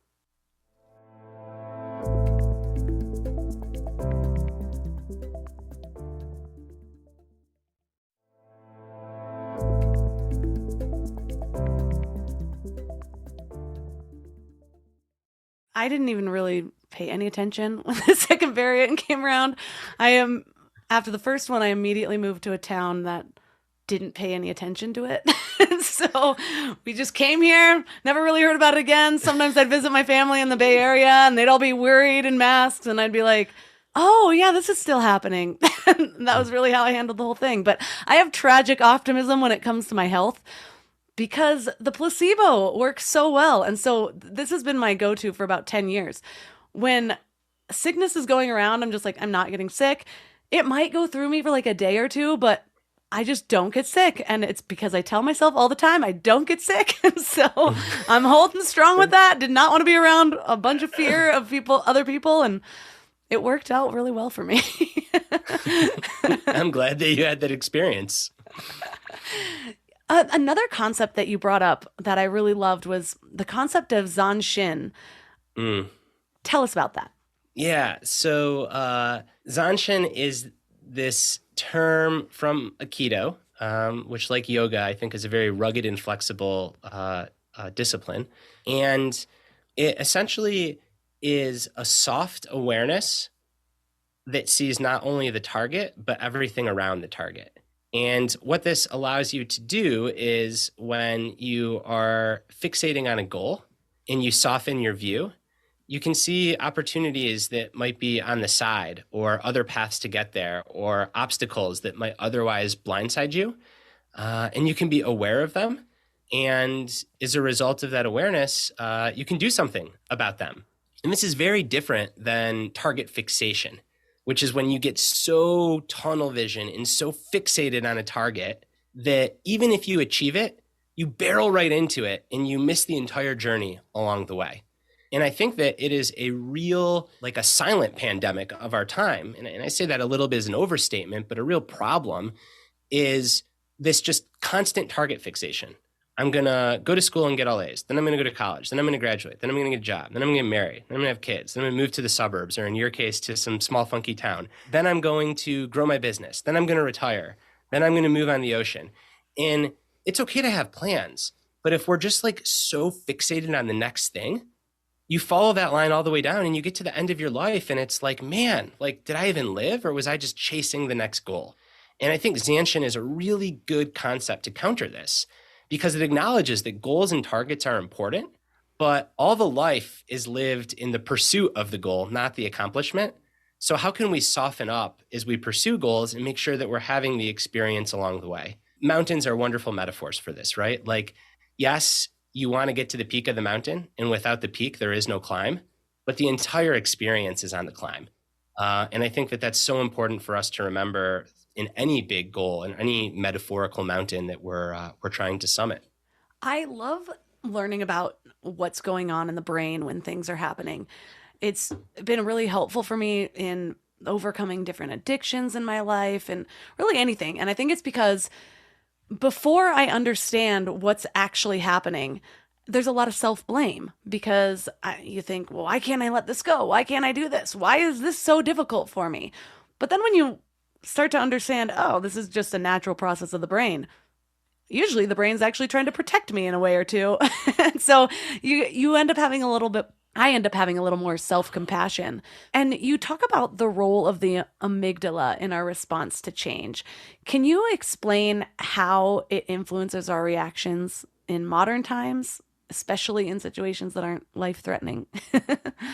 I didn't even really pay any attention when the second variant came around. After the first one, I immediately moved to a town that didn't pay any attention to it. So we just came here, never really heard about it again. Sometimes I'd visit my family in the Bay Area and they'd all be worried and masked. And I'd be like, oh yeah, this is still happening. That was really how I handled the whole thing. But I have tragic optimism when it comes to my health because the placebo works so well. And so this has been my go-to for about 10 years. When sickness is going around, I'm just like, I'm not getting sick. It might go through me for like a day or two, but I just don't get sick. And it's because I tell myself all the time, I don't get sick. So I'm holding strong with that. Did not want to be around a bunch of fear of other people. And it worked out really well for me. I'm glad that you had that experience. Another concept that you brought up that I really loved was the concept of Zanshin. Tell us about that. Yeah. So Zanshin is this term from Aikido, which like yoga, I think is a very rugged and flexible discipline. And it essentially is a soft awareness that sees not only the target, but everything around the target. And what this allows you to do is when you are fixating on a goal and you soften your view, you can see opportunities that might be on the side or other paths to get there or obstacles that might otherwise blindside you. And you can be aware of them. And as a result of that awareness, you can do something about them. And this is very different than target fixation, which is when you get so tunnel vision and so fixated on a target that even if you achieve it, you barrel right into it and you miss the entire journey along the way. And I think that it is a real, like a silent pandemic of our time. And I say that a little bit as an overstatement, but a real problem is this just constant target fixation. I'm going to go to school and get all A's. Then I'm going to go to college. Then I'm going to graduate. Then I'm going to get a job. Then I'm going to get married. Then I'm going to have kids. Then I'm going to move to the suburbs, or in your case, to some small, funky town. Then I'm going to grow my business. Then I'm going to retire. Then I'm going to move on the ocean. And it's okay to have plans. But if we're just like so fixated on the next thing, you follow that line all the way down and you get to the end of your life and it's like, man, like, did I even live or was I just chasing the next goal? And I think Zanshin is a really good concept to counter this because it acknowledges that goals and targets are important, but all the life is lived in the pursuit of the goal, not the accomplishment. So how can we soften up as we pursue goals and make sure that we're having the experience along the way? Mountains are wonderful metaphors for this, right? Like, yes, you want to get to the peak of the mountain, and without the peak, there is no climb, but the entire experience is on the climb. And I think that that's so important for us to remember in any big goal and any metaphorical mountain that we're trying to summit. I love learning about what's going on in the brain when things are happening. It's been really helpful for me in overcoming different addictions in my life and really anything. And I think it's because before I understand what's actually happening, there's a lot of self-blame because you think, well, why can't I let this go? Why can't I do this? Why is this so difficult for me? But then when you start to understand, oh, this is just a natural process of the brain, usually the brain's actually trying to protect me in a way or two. And so you end up having I end up having a little more self-compassion. And you talk about the role of the amygdala in our response to change. Can you explain how it influences our reactions in modern times, especially in situations that aren't life-threatening?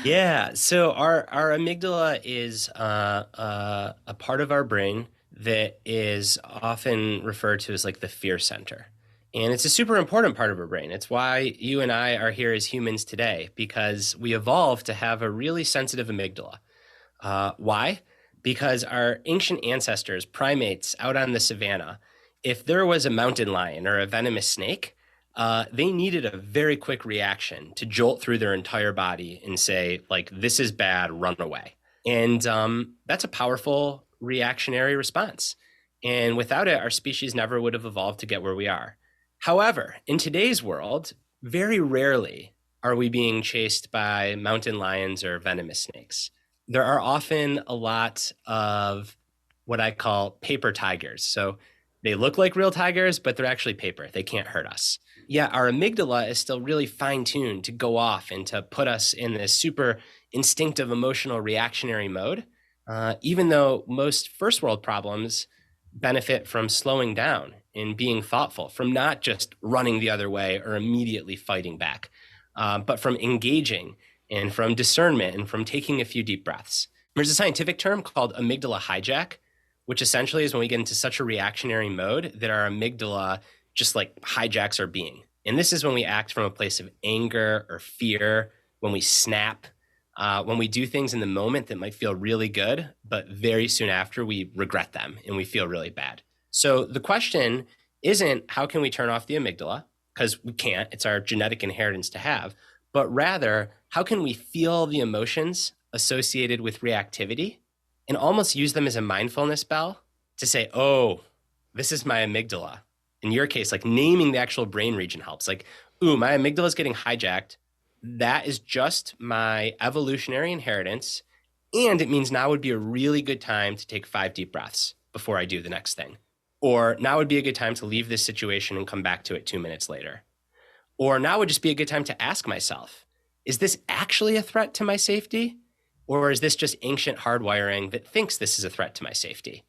Yeah. So our amygdala is a part of our brain that is often referred to as like the fear center. And it's a super important part of our brain. It's why you and I are here as humans today, because we evolved to have a really sensitive amygdala. Why? Because our ancient ancestors, primates out on the savannah, if there was a mountain lion or a venomous snake, they needed a very quick reaction to jolt through their entire body and say, like, this is bad, run away. And that's a powerful reactionary response. And without it, our species never would have evolved to get where we are. However, in today's world, very rarely are we being chased by mountain lions or venomous snakes. There are often a lot of what I call paper tigers. So they look like real tigers, but they're actually paper. They can't hurt us. Yeah, our amygdala is still really fine-tuned to go off and to put us in this super instinctive, emotional, reactionary mode, even though most first world problems benefit from slowing down and being thoughtful, from not just running the other way or immediately fighting back, but from engaging and from discernment and from taking a few deep breaths. There's a scientific term called amygdala hijack, which essentially is when we get into such a reactionary mode that our amygdala just like hijacks our being. And this is when we act from a place of anger or fear, when we snap, when we do things in the moment that might feel really good, but very soon after we regret them and we feel really bad. So the question isn't how can we turn off the amygdala, because we can't, it's our genetic inheritance to have, but rather how can we feel the emotions associated with reactivity and almost use them as a mindfulness bell to say, oh, this is my amygdala. In your case, like naming the actual brain region helps. Like, ooh, my amygdala is getting hijacked. That is just my evolutionary inheritance. And it means now would be a really good time to take 5 deep breaths before I do the next thing. Or now would be a good time to leave this situation and come back to it 2 minutes later. Or now would just be a good time to ask myself, is this actually a threat to my safety? Or is this just ancient hardwiring that thinks this is a threat to my safety?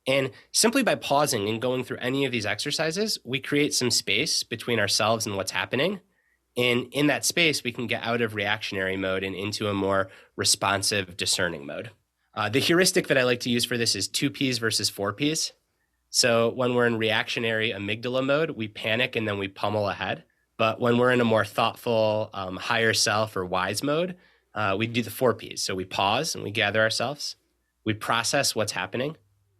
And simply by pausing and going through any of these exercises, we create some space between ourselves and what's happening. And in that space, we can get out of reactionary mode and into a more responsive, discerning mode. The heuristic that I like to use for this is 2 Ps versus 4 Ps. So when we're in reactionary amygdala mode, we panic and then we pummel ahead. But when we're in a more thoughtful, higher self or wise mode, we do the 4 Ps. So we pause and we gather ourselves. We process what's happening.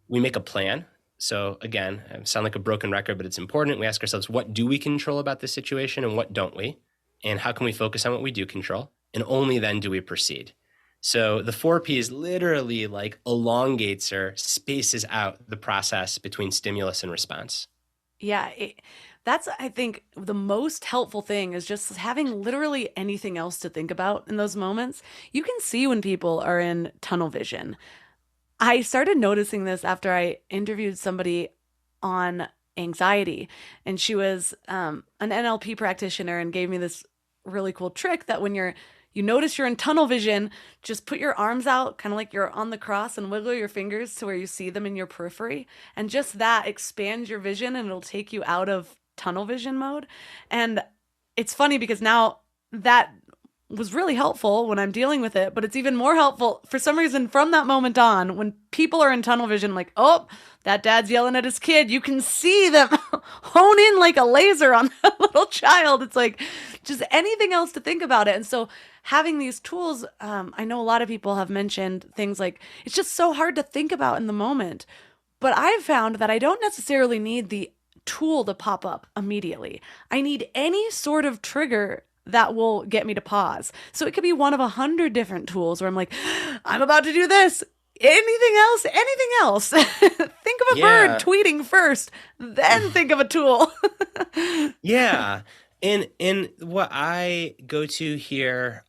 We make a plan. So again, I sound like a broken record, but it's important. We ask ourselves, what do we control about this situation and what don't we? And how can we focus on what we do control? And only then do we proceed. So the 4 Ps literally like elongates or spaces out the process between stimulus and response. Yeah, that's, I think, the most helpful thing is just having literally anything else to think about in those moments. You can see when people are in tunnel vision. I started noticing this after I interviewed somebody on anxiety, and she was an NLP practitioner and gave me this really cool trick that when you notice you're in tunnel vision, just put your arms out, kind of like you're on the cross, and wiggle your fingers to where you see them in your periphery. And just that expands your vision and it'll take you out of tunnel vision mode. And it's funny because now that was really helpful when I'm dealing with it, but it's even more helpful for some reason from that moment on when people are in tunnel vision, like, oh, that dad's yelling at his kid. You can see them hone in like a laser on that little child. It's like just anything else to think about it. And so having these tools, I know a lot of people have mentioned things like, it's just so hard to think about in the moment. But I've found that I don't necessarily need the tool to pop up immediately. I need any sort of trigger that will get me to pause. So it could be one of 100 different tools where I'm like, I'm about to do this. Anything else? Anything else? Think of a bird tweeting first, then think of a tool. Yeah. And what I go to here,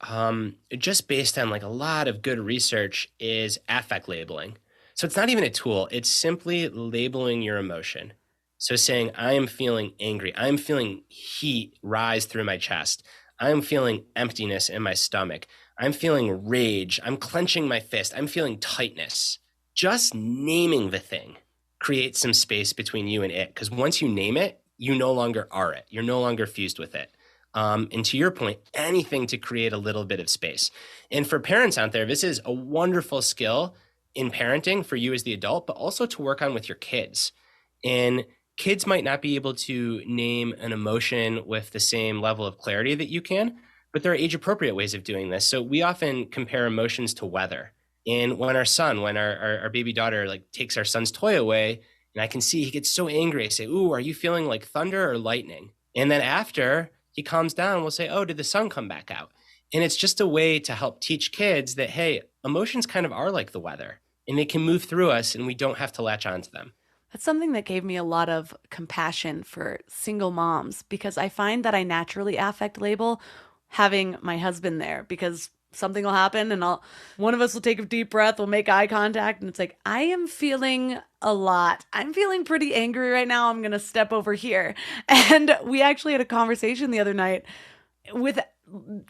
just based on like a lot of good research, is affect labeling. So it's not even a tool. It's simply labeling your emotion. So saying, I am feeling angry. I am feeling heat rise through my chest. I am feeling emptiness in my stomach. I'm feeling rage. I'm clenching my fist. I'm feeling tightness. Just naming the thing creates some space between you and it. Because once you name it, you no longer are it. You're no longer fused with it. And to your point, anything to create a little bit of space. And for parents out there, this is a wonderful skill in parenting for you as the adult, but also to work on with your kids. And kids might not be able to name an emotion with the same level of clarity that you can, but there are age-appropriate ways of doing this. So we often compare emotions to weather. And when our baby daughter like takes our son's toy away, and I can see he gets so angry, I say, ooh, are you feeling like thunder or lightning? And then after he calms down, we'll say, oh, did the sun come back out? And it's just a way to help teach kids that, hey, emotions kind of are like the weather, and they can move through us, and we don't have to latch onto them. That's something that gave me a lot of compassion for single moms, because I find that I naturally affect label having my husband there, because something will happen and one of us will take a deep breath, we'll make eye contact, and it's like, I am feeling a lot. I'm feeling pretty angry right now. I'm going to step over here. And we actually had a conversation the other night with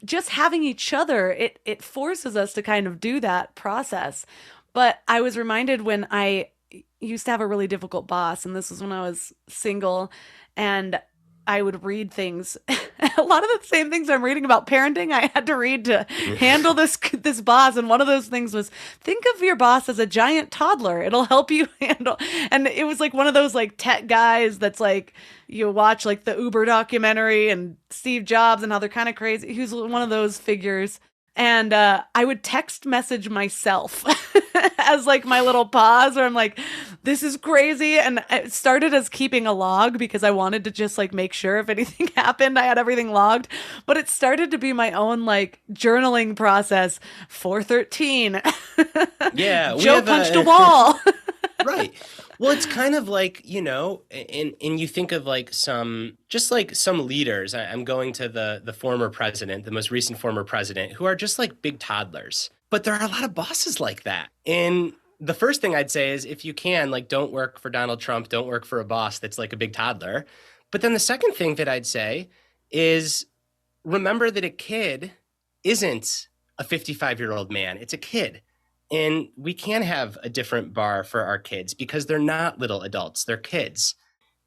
just having each other. It forces us to kind of do that process. But I was reminded when I used to have a really difficult boss, and this was when I was single, and I would read things, a lot of the same things I'm reading about parenting, I had to read to handle this boss. And one of those things was, think of your boss as a giant toddler. It'll help you handle. And it was like one of those like tech guys that's like, you watch like the Uber documentary and Steve Jobs and how they're kind of crazy. He was one of those figures. And I would text message myself as like my little pause where I'm like, this is crazy. And it started as keeping a log because I wanted to just like make sure if anything happened, I had everything logged. But it started to be my own like journaling process. 413. Yeah. Joe punched a wall. Right. Well, it's kind of like, and you think of like some leaders. I'm going to the former president, the most recent former president, who are just like big toddlers. But there are a lot of bosses like that. And the first thing I'd say is, if you can, like, don't work for Donald Trump, don't work for a boss that's like a big toddler. But then the second thing that I'd say is, remember that a kid isn't a 55-year-old man. It's a kid. And we can have a different bar for our kids because they're not little adults, they're kids.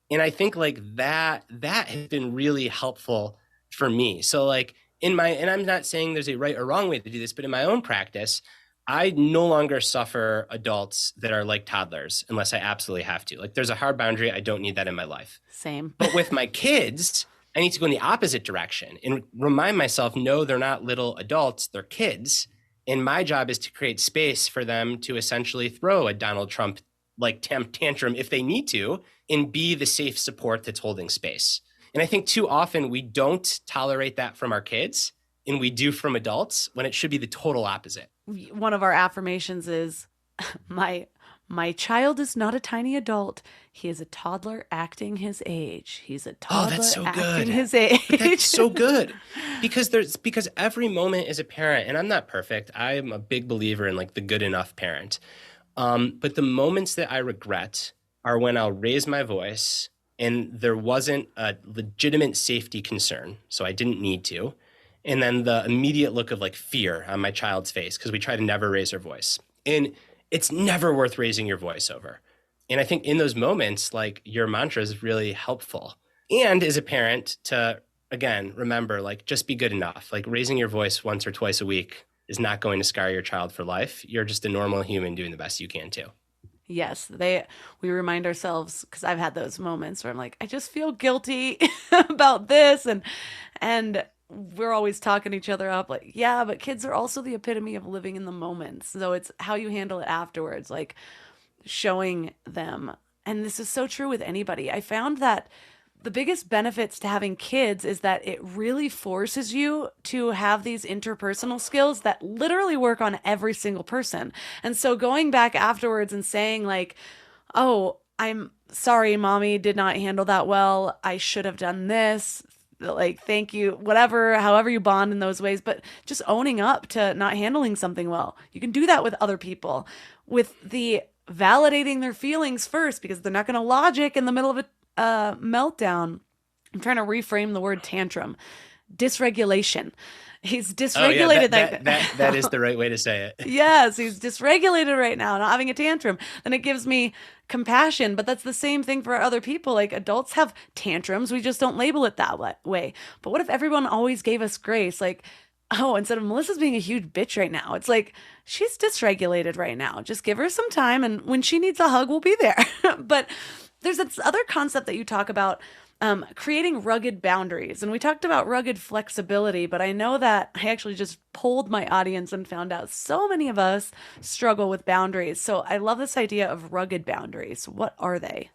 And I think like that has been really helpful for me. So like and I'm not saying there's a right or wrong way to do this, but in my own practice, I no longer suffer adults that are like toddlers unless I absolutely have to. Like, there's a hard boundary. I don't need that in my life. Same. But with my kids, I need to go in the opposite direction and remind myself, no, they're not little adults, they're kids. And my job is to create space for them to essentially throw a Donald Trump like tantrum if they need to, and be the safe support that's holding space. And I think too often we don't tolerate that from our kids, and we do from adults, when it should be the total opposite. One of our affirmations is, my child is not a tiny adult. He is a toddler acting his age. He's a toddler acting his age. But that's so good. Because every moment is a parent, and I'm not perfect. I'm a big believer in like the good enough parent. But the moments that I regret are when I'll raise my voice and there wasn't a legitimate safety concern, so I didn't need to. And then the immediate look of like fear on my child's face because we try to never raise our voice. And it's never worth raising your voice over. And I think in those moments, like, your mantra is really helpful. And as a parent, to, again, remember, like, just be good enough. Like, raising your voice once or twice a week is not going to scar your child for life. You're just a normal human doing the best you can too. Yes, we remind ourselves, because I've had those moments where I'm like, I just feel guilty about this, and we're always talking each other up, like, yeah, but kids are also the epitome of living in the moment. So it's how you handle it afterwards. Like, showing them. And this is so true with anybody. I found that the biggest benefits to having kids is that it really forces you to have these interpersonal skills that literally work on every single person. And so going back afterwards and saying like, oh, I'm sorry, mommy did not handle that well. I should have done this. Like, thank you, whatever, however you bond in those ways, but just owning up to not handling something well. You can do that with other people, with the validating their feelings first, because they're not going to logic in the middle of a meltdown. I'm trying to reframe the word tantrum. Dysregulation. He's dysregulated. That is the right way to say it. Yes, he's dysregulated right now, not having a tantrum. Then it gives me compassion, but that's the same thing for other people. Like, adults have tantrums. We just don't label it that way. But what if everyone always gave us grace? Like, oh, instead of Melissa's being a huge bitch right now, it's like, she's dysregulated right now. Just give her some time, and when she needs a hug, we'll be there. But there's this other concept that you talk about, creating rugged boundaries. And we talked about rugged flexibility, but I know that I actually just polled my audience and found out so many of us struggle with boundaries. So I love this idea of rugged boundaries. What are they?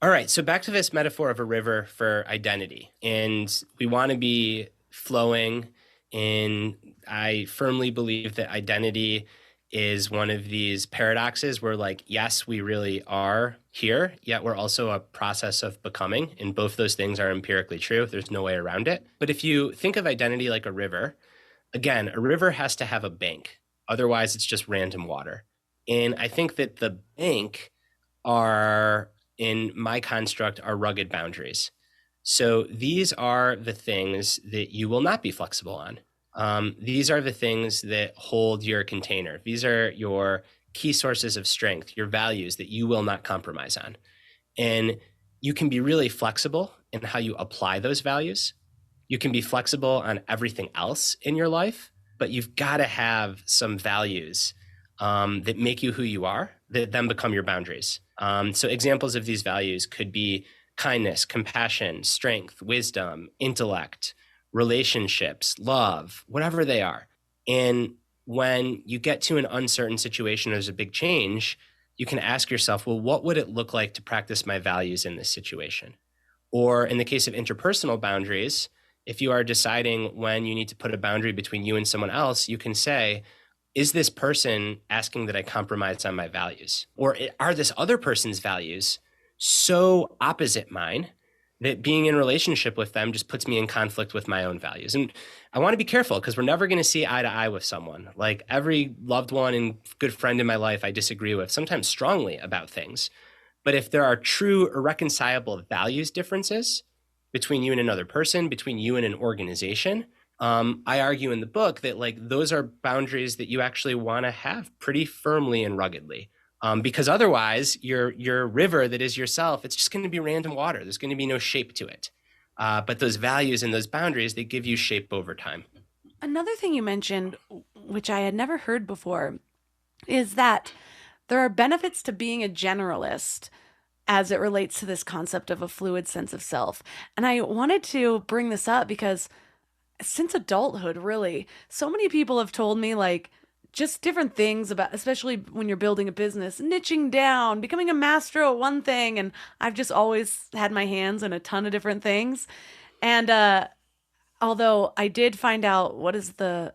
All right. So back to this metaphor of a river for identity. And we want to be flowing in. I firmly believe that identity is one of these paradoxes where, like, yes, we really are here, yet we're also a process of becoming. And both those things are empirically true. There's no way around it. But if you think of identity like a river, again, a river has to have a bank. Otherwise, it's just random water. And I think that the bank are, in my construct, are rugged boundaries. So these are the things that you will not be flexible on. These are the things that hold your container. These are your key sources of strength, your values that you will not compromise on. And you can be really flexible in how you apply those values. You can be flexible on everything else in your life, but you've got to have some values that make you who you are, that then become your boundaries. So examples of these values could be kindness, compassion, strength, wisdom, intellect, relationships, love, whatever they are. And when you get to an uncertain situation, there's a big change, you can ask yourself, well, what would it look like to practice my values in this situation? Or in the case of interpersonal boundaries, if you are deciding when you need to put a boundary between you and someone else, you can say, is this person asking that I compromise on my values? Or are this other person's values so opposite mine that being in relationship with them just puts me in conflict with my own values? And I want to be careful because we're never going to see eye to eye with someone. Like, every loved one and good friend in my life I disagree with, sometimes strongly about things. But if there are true irreconcilable values differences between you and another person, between you and an organization, I argue in the book that, like, those are boundaries that you actually want to have pretty firmly and ruggedly. Because otherwise, your river that is yourself, it's just going to be random water. There's going to be no shape to it. But those values and those boundaries, they give you shape over time. Another thing you mentioned, which I had never heard before, is that there are benefits to being a generalist as it relates to this concept of a fluid sense of self. And I wanted to bring this up because since adulthood, really, so many people have told me, like, just different things about, especially when you're building a business, niching down, becoming a master at one thing. And I've just always had my hands in a ton of different things. And although I did find out whatever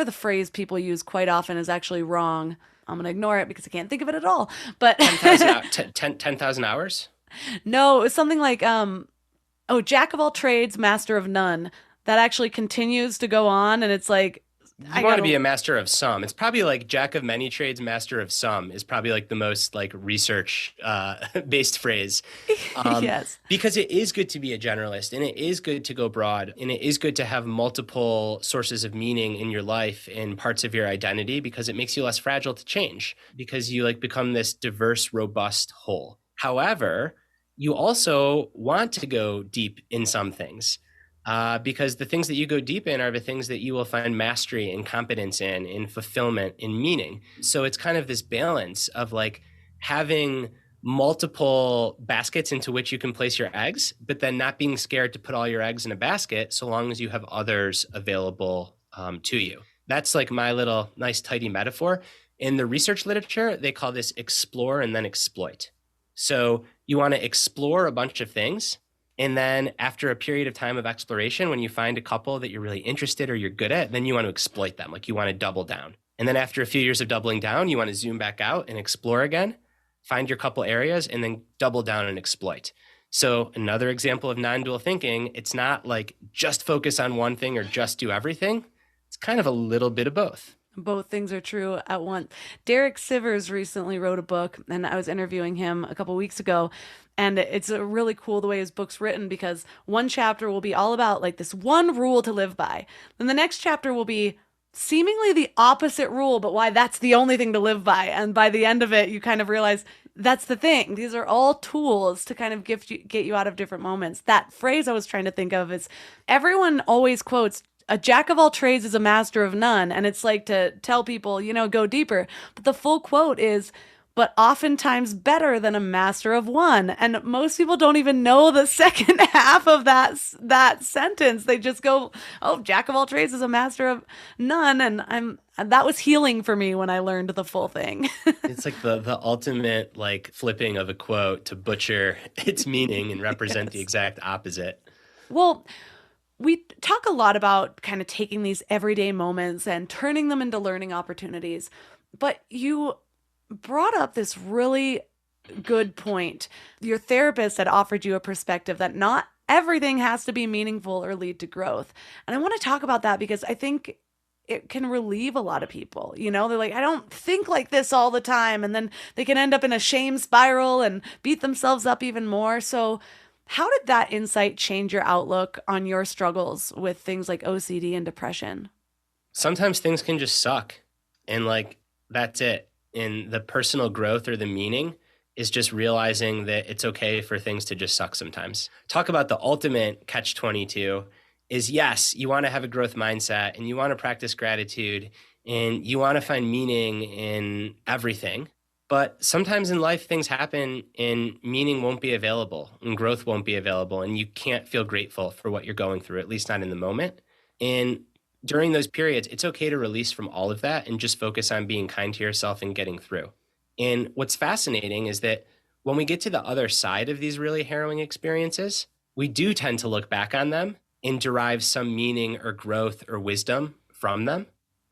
the phrase people use quite often is actually wrong, I'm going to ignore it because I can't think of it at all. But 10,000 hours? No, it was something like, jack of all trades, master of none. That actually continues to go on. And it's like, you want to be a master of some. It's probably like jack of many trades, master of some is probably like the most like research based phrase. Yes. Because it is good to be a generalist, and it is good to go broad, and it is good to have multiple sources of meaning in your life and parts of your identity, because it makes you less fragile to change, because you like become this diverse, robust whole. However, you also want to go deep in some things. Because the things that you go deep in are the things that you will find mastery and competence in fulfillment, in meaning. So it's kind of this balance of like having multiple baskets into which you can place your eggs, but then not being scared to put all your eggs in a basket so long as you have others available to you. That's like my little nice tidy metaphor. In the research literature, they call this explore and then exploit. So you want to explore a bunch of things. And then after a period of time of exploration, when you find a couple that you're really interested or you're good at, then you want to exploit them. Like you want to double down. And then after a few years of doubling down, you want to zoom back out and explore again, find your couple areas, and then double down and exploit. So another example of non-dual thinking, it's not like just focus on one thing or just do everything. It's kind of a little bit of both. Both things are true at once. Derek Sivers recently wrote a book, and I was interviewing him a couple weeks ago. And it's a really cool the way his book's written, because one chapter will be all about like this one rule to live by. Then the next chapter will be seemingly the opposite rule, but why that's the only thing to live by. And by the end of it, you kind of realize that's the thing. These are all tools to kind of get you out of different moments. That phrase I was trying to think of is everyone always quotes, a jack of all trades is a master of none. And it's like to tell people, go deeper. But the full quote is, but oftentimes better than a master of one. And most people don't even know the second half of that sentence. They just go, oh, jack of all trades is a master of none. And that was healing for me when I learned the full thing. It's like the ultimate like flipping of a quote to butcher its meaning and represent the exact opposite. Well, we talk a lot about kind of taking these everyday moments and turning them into learning opportunities. But you brought up this really good point. Your therapist had offered you a perspective that not everything has to be meaningful or lead to growth. And I want to talk about that because I think it can relieve a lot of people. They're like, I don't think like this all the time. And then they can end up in a shame spiral and beat themselves up even more. So how did that insight change your outlook on your struggles with things like OCD and depression? Sometimes things can just suck. And like, that's it. And the personal growth or the meaning is just realizing that it's okay for things to just suck sometimes. Talk about the ultimate catch-22 is, yes, you want to have a growth mindset and you want to practice gratitude and you want to find meaning in everything. But sometimes in life, things happen and meaning won't be available and growth won't be available. And you can't feel grateful for what you're going through, at least not in the moment. And during those periods, it's okay to release from all of that and just focus on being kind to yourself and getting through. And what's fascinating is that when we get to the other side of these really harrowing experiences, we do tend to look back on them and derive some meaning or growth or wisdom from them.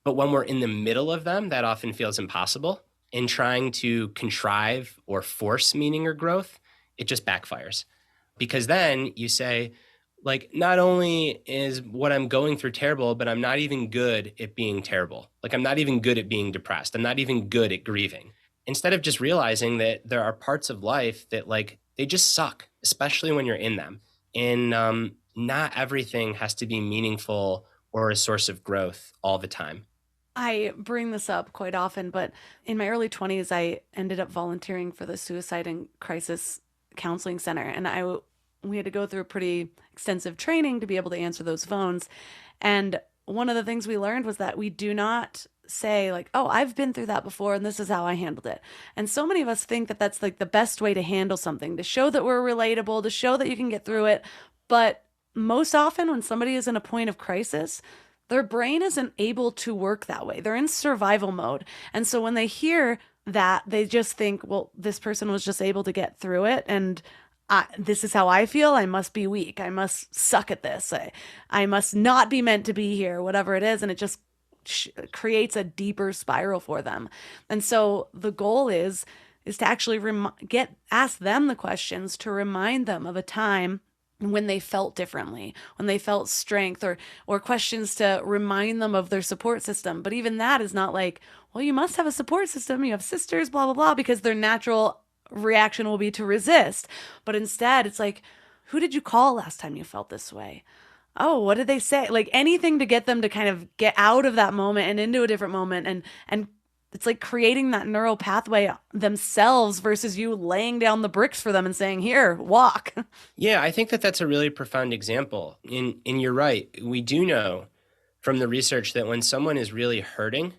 But when we're in the middle of them, that often feels impossible. And trying to contrive or force meaning or growth, it just backfires. Because then you say, like, not only is what I'm going through terrible, but I'm not even good at being terrible. Like, I'm not even good at being depressed. I'm not even good at grieving. Instead of just realizing that there are parts of life that, like, they just suck, especially when you're in them. And not everything has to be meaningful or a source of growth all the time. I bring this up quite often, but in my early 20s, I ended up volunteering for the Suicide and Crisis Counseling Center. And we had to go through a pretty extensive training to be able to answer those phones. And one of the things we learned was that we do not say like, oh, I've been through that before and this is how I handled it. And so many of us think that that's like the best way to handle something, to show that we're relatable, to show that you can get through it. But most often when somebody is in a point of crisis, their brain isn't able to work that way. They're in survival mode. And so when they hear that, they just think, well, this person was just able to get through it. And this is how I feel. I must be weak. I must suck at this. I must not be meant to be here, whatever it is. And it just creates a deeper spiral for them. And so the goal is to actually ask them the questions to remind them of a time when they felt differently, when they felt strength, or questions to remind them of their support system. But even that is not like, well, you must have a support system. You have sisters, blah, blah, blah, because their natural reaction will be to resist. But instead, it's like, who did you call last time you felt this way? Oh, what did they say? Like anything to get them to kind of get out of that moment and into a different moment. And it's like creating that neural pathway themselves versus you laying down the bricks for them and saying, here, walk. Yeah, I think that that's a really profound example. And you're right. We do know from the research that when someone is really hurting,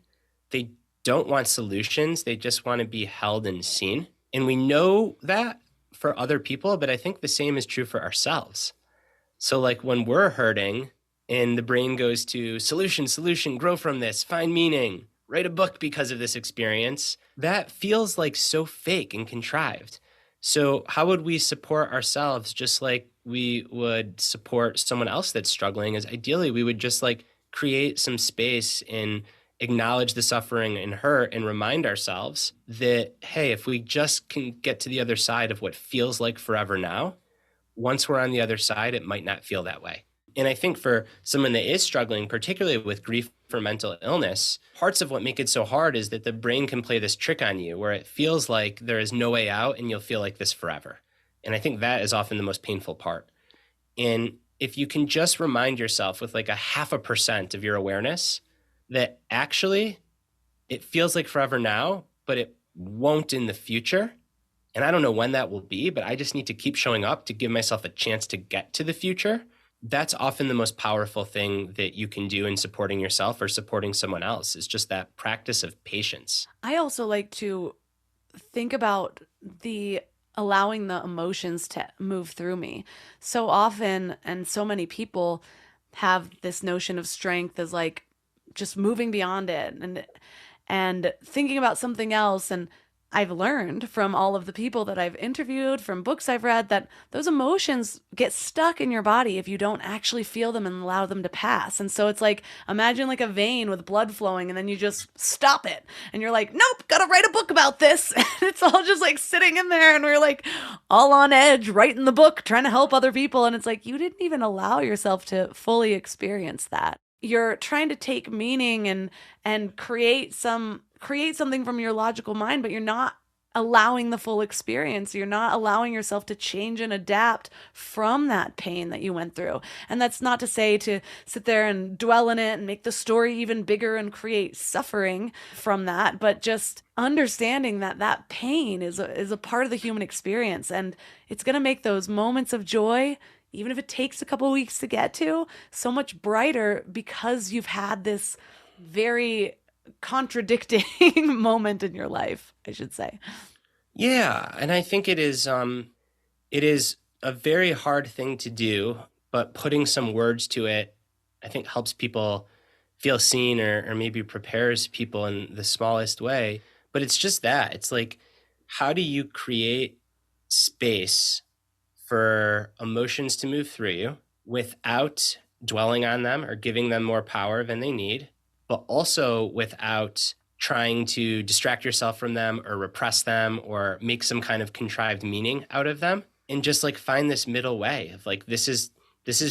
they don't want solutions. They just want to be held and seen. And we know that for other people, but I think the same is true for ourselves. So like when we're hurting and the brain goes to solution, grow from this, find meaning, write a book because of this experience, that feels like so fake and contrived. So how would we support ourselves just like we would support someone else that's struggling? Is ideally we would just like create some space and acknowledge the suffering and hurt and remind ourselves that, hey, if we just can get to the other side of what feels like forever now, once we're on the other side, it might not feel that way. And I think for someone that is struggling, particularly with grief or mental illness, parts of what make it so hard is that the brain can play this trick on you where it feels like there is no way out and you'll feel like this forever. And I think that is often the most painful part. And if you can just remind yourself with like 0.5% of your awareness that actually it feels like forever now, but it won't in the future. And I don't know when that will be, but I just need to keep showing up to give myself a chance to get to the future. That's often the most powerful thing that you can do in supporting yourself or supporting someone else, is just that practice of patience. I also like to think about allowing the emotions to move through me. So often, and so many people have this notion of strength as like just moving beyond it and thinking about something else. And I've learned from all of the people that I've interviewed, from books I've read, that those emotions get stuck in your body if you don't actually feel them and allow them to pass. And so it's like, imagine like a vein with blood flowing and then you just stop it. And you're like, nope, gotta write a book about this. And it's all just like sitting in there and we're like all on edge, writing the book, trying to help other people. And it's like, you didn't even allow yourself to fully experience that. You're trying to take meaning and create something from your logical mind, but you're not allowing the full experience. You're not allowing yourself to change and adapt from that pain that you went through. And that's not to say to sit there and dwell in it and make the story even bigger and create suffering from that, but just understanding that that pain is a part of the human experience. And it's going to make those moments of joy, even if it takes a couple of weeks to get to, so much brighter because you've had this very contradicting moment in your life, I should say. Yeah, and I think it is a very hard thing to do, but putting some words to it, I think helps people feel seen or maybe prepares people in the smallest way. But it's just that. It's like, how do you create space for emotions to move through you without dwelling on them or giving them more power than they need, but also without trying to distract yourself from them or repress them or make some kind of contrived meaning out of them, and just like find this middle way of like, this is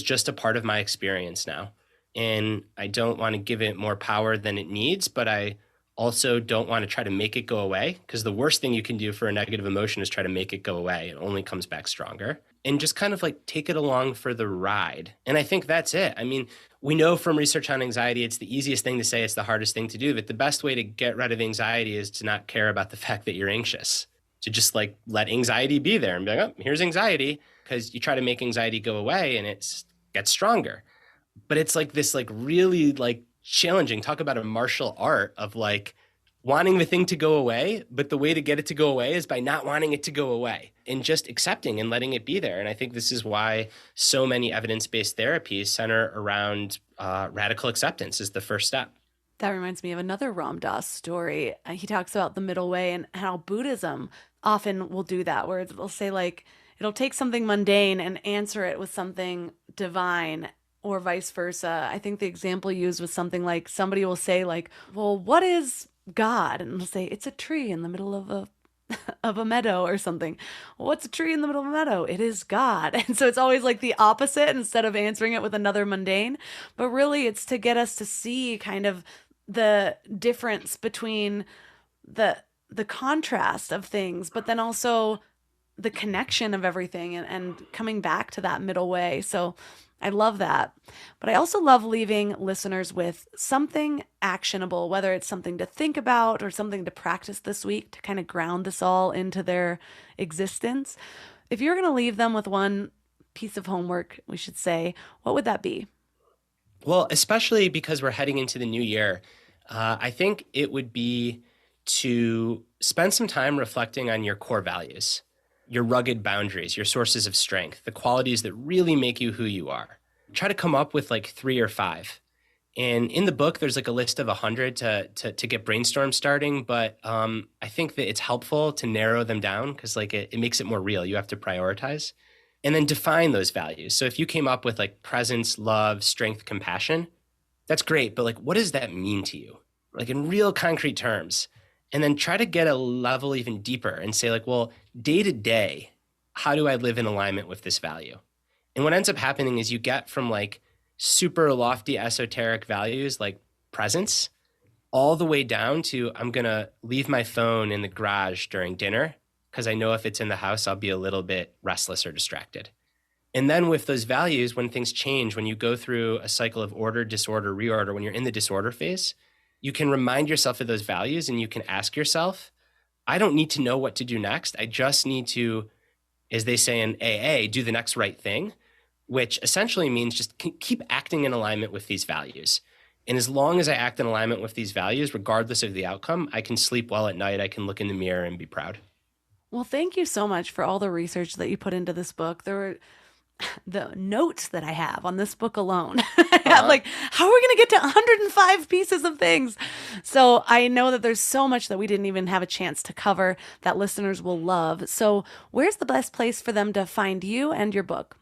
just a part of my experience now. And I don't want to give it more power than it needs, but I also don't want to try to make it go away, because the worst thing you can do for a negative emotion is try to make it go away. It only comes back stronger. And just kind of like take it along for the ride. And I think that's it. I mean, we know from research on anxiety, it's the easiest thing to say, it's the hardest thing to do, but the best way to get rid of anxiety is to not care about the fact that you're anxious, to just like let anxiety be there and be like, oh, here's anxiety, because you try to make anxiety go away and it gets stronger. But it's like this like really like challenging, talk about a martial art of like wanting the thing to go away, but the way to get it to go away is by not wanting it to go away and just accepting and letting it be there. And I think this is why so many evidence-based therapies center around radical acceptance is the first step. That reminds me of another Ram Dass story. He talks about the middle way and how Buddhism often will do that, where it'll say like, it'll take something mundane and answer it with something divine, or vice versa. I think the example used was something like, somebody will say like, well, what is God? And they'll say, it's a tree in the middle of a meadow or something. Well, what's a tree in the middle of a meadow? It is God. And so it's always like the opposite instead of answering it with another mundane. But really it's to get us to see kind of the difference between the contrast of things, but then also the connection of everything and coming back to that middle way. So I love that. But I also love leaving listeners with something actionable, whether it's something to think about or something to practice this week to kind of ground this all into their existence. If you're going to leave them with one piece of homework, we should say, what would that be? Well, especially because we're heading into the new year, I think it would be to spend some time reflecting on your core values, your rugged boundaries, your sources of strength, the qualities that really make you who you are. Try to come up with like 3 or 5 And in the book, there's like a list of 100 to get brainstorm starting. But I think that it's helpful to narrow them down because like it makes it more real. You have to prioritize and then define those values. So if you came up with like presence, love, strength, compassion, that's great. But like, what does that mean to you? Like in real concrete terms. And then try to get a level even deeper and say like, well, day to day, how do I live in alignment with this value? And what ends up happening is you get from like super lofty esoteric values like presence all the way down to I'm going to leave my phone in the garage during dinner because I know if it's in the house, I'll be a little bit restless or distracted. And then with those values, when things change, when you go through a cycle of order, disorder, reorder, when you're in the disorder phase, you can remind yourself of those values and you can ask yourself, I don't need to know what to do next. I just need to, as they say in AA, do the next right thing, which essentially means just keep acting in alignment with these values. And as long as I act in alignment with these values, regardless of the outcome, I can sleep well at night. I can look in the mirror and be proud. Well, thank you so much for all the research that you put into this book. There were the notes that I have on this book alone. I have like, how are we going to get to 105 pieces of things? So I know that there's so much that we didn't even have a chance to cover that listeners will love. So where's the best place for them to find you and your book?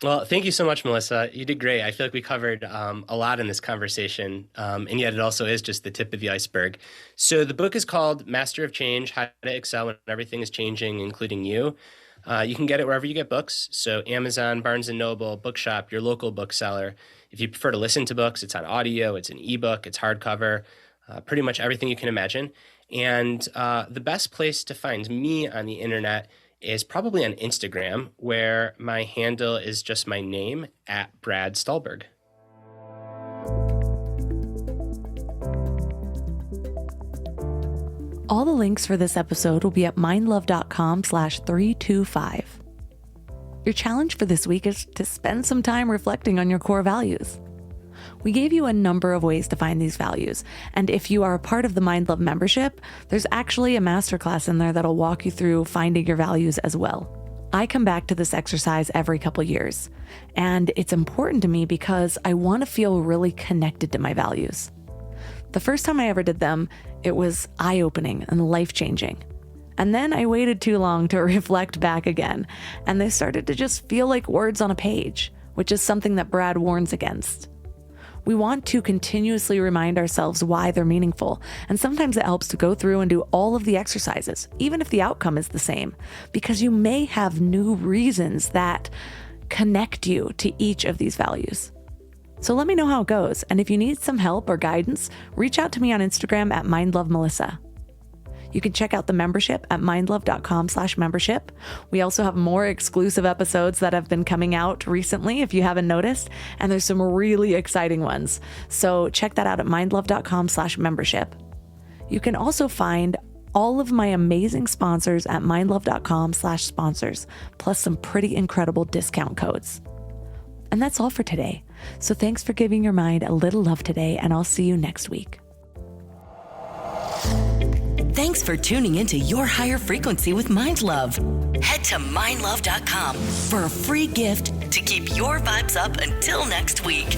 Well, thank you so much, Melissa. You did great. I feel like we covered a lot in this conversation, and yet it also is just the tip of the iceberg. So the book is called Master of Change, How to Excel When Everything is Changing, Including You. You can get it wherever you get books. So Amazon, Barnes & Noble, Bookshop, your local bookseller. If you prefer to listen to books, it's on audio, it's an ebook, it's hardcover, pretty much everything you can imagine. And the best place to find me on the internet is probably on Instagram, where my handle is just my name, @Brad Stulberg. All the links for this episode will be at mindlove.com/325. Your challenge for this week is to spend some time reflecting on your core values. We gave you a number of ways to find these values, and if you are a part of the Mind Love membership, there's actually a masterclass in there that'll walk you through finding your values as well. I come back to this exercise every couple years, and it's important to me because I want to feel really connected to my values. The first time I ever did them, it was eye-opening and life-changing. And then I waited too long to reflect back again, and they started to just feel like words on a page, which is something that Brad warns against. We want to continuously remind ourselves why they're meaningful, and sometimes it helps to go through and do all of the exercises, even if the outcome is the same, because you may have new reasons that connect you to each of these values. So let me know how it goes, and if you need some help or guidance, reach out to me on Instagram at mindlovemelissa. You can check out the membership at mindlove.com/membership. We also have more exclusive episodes that have been coming out recently, if you haven't noticed, and there's some really exciting ones. So check that out at mindlove.com/membership. You can also find all of my amazing sponsors at mindlove.com/sponsors, plus some pretty incredible discount codes. And that's all for today. So thanks for giving your mind a little love today, and I'll see you next week. Thanks for tuning into Your Higher Frequency with Mind Love. Head to mindlove.com for a free gift to keep your vibes up until next week.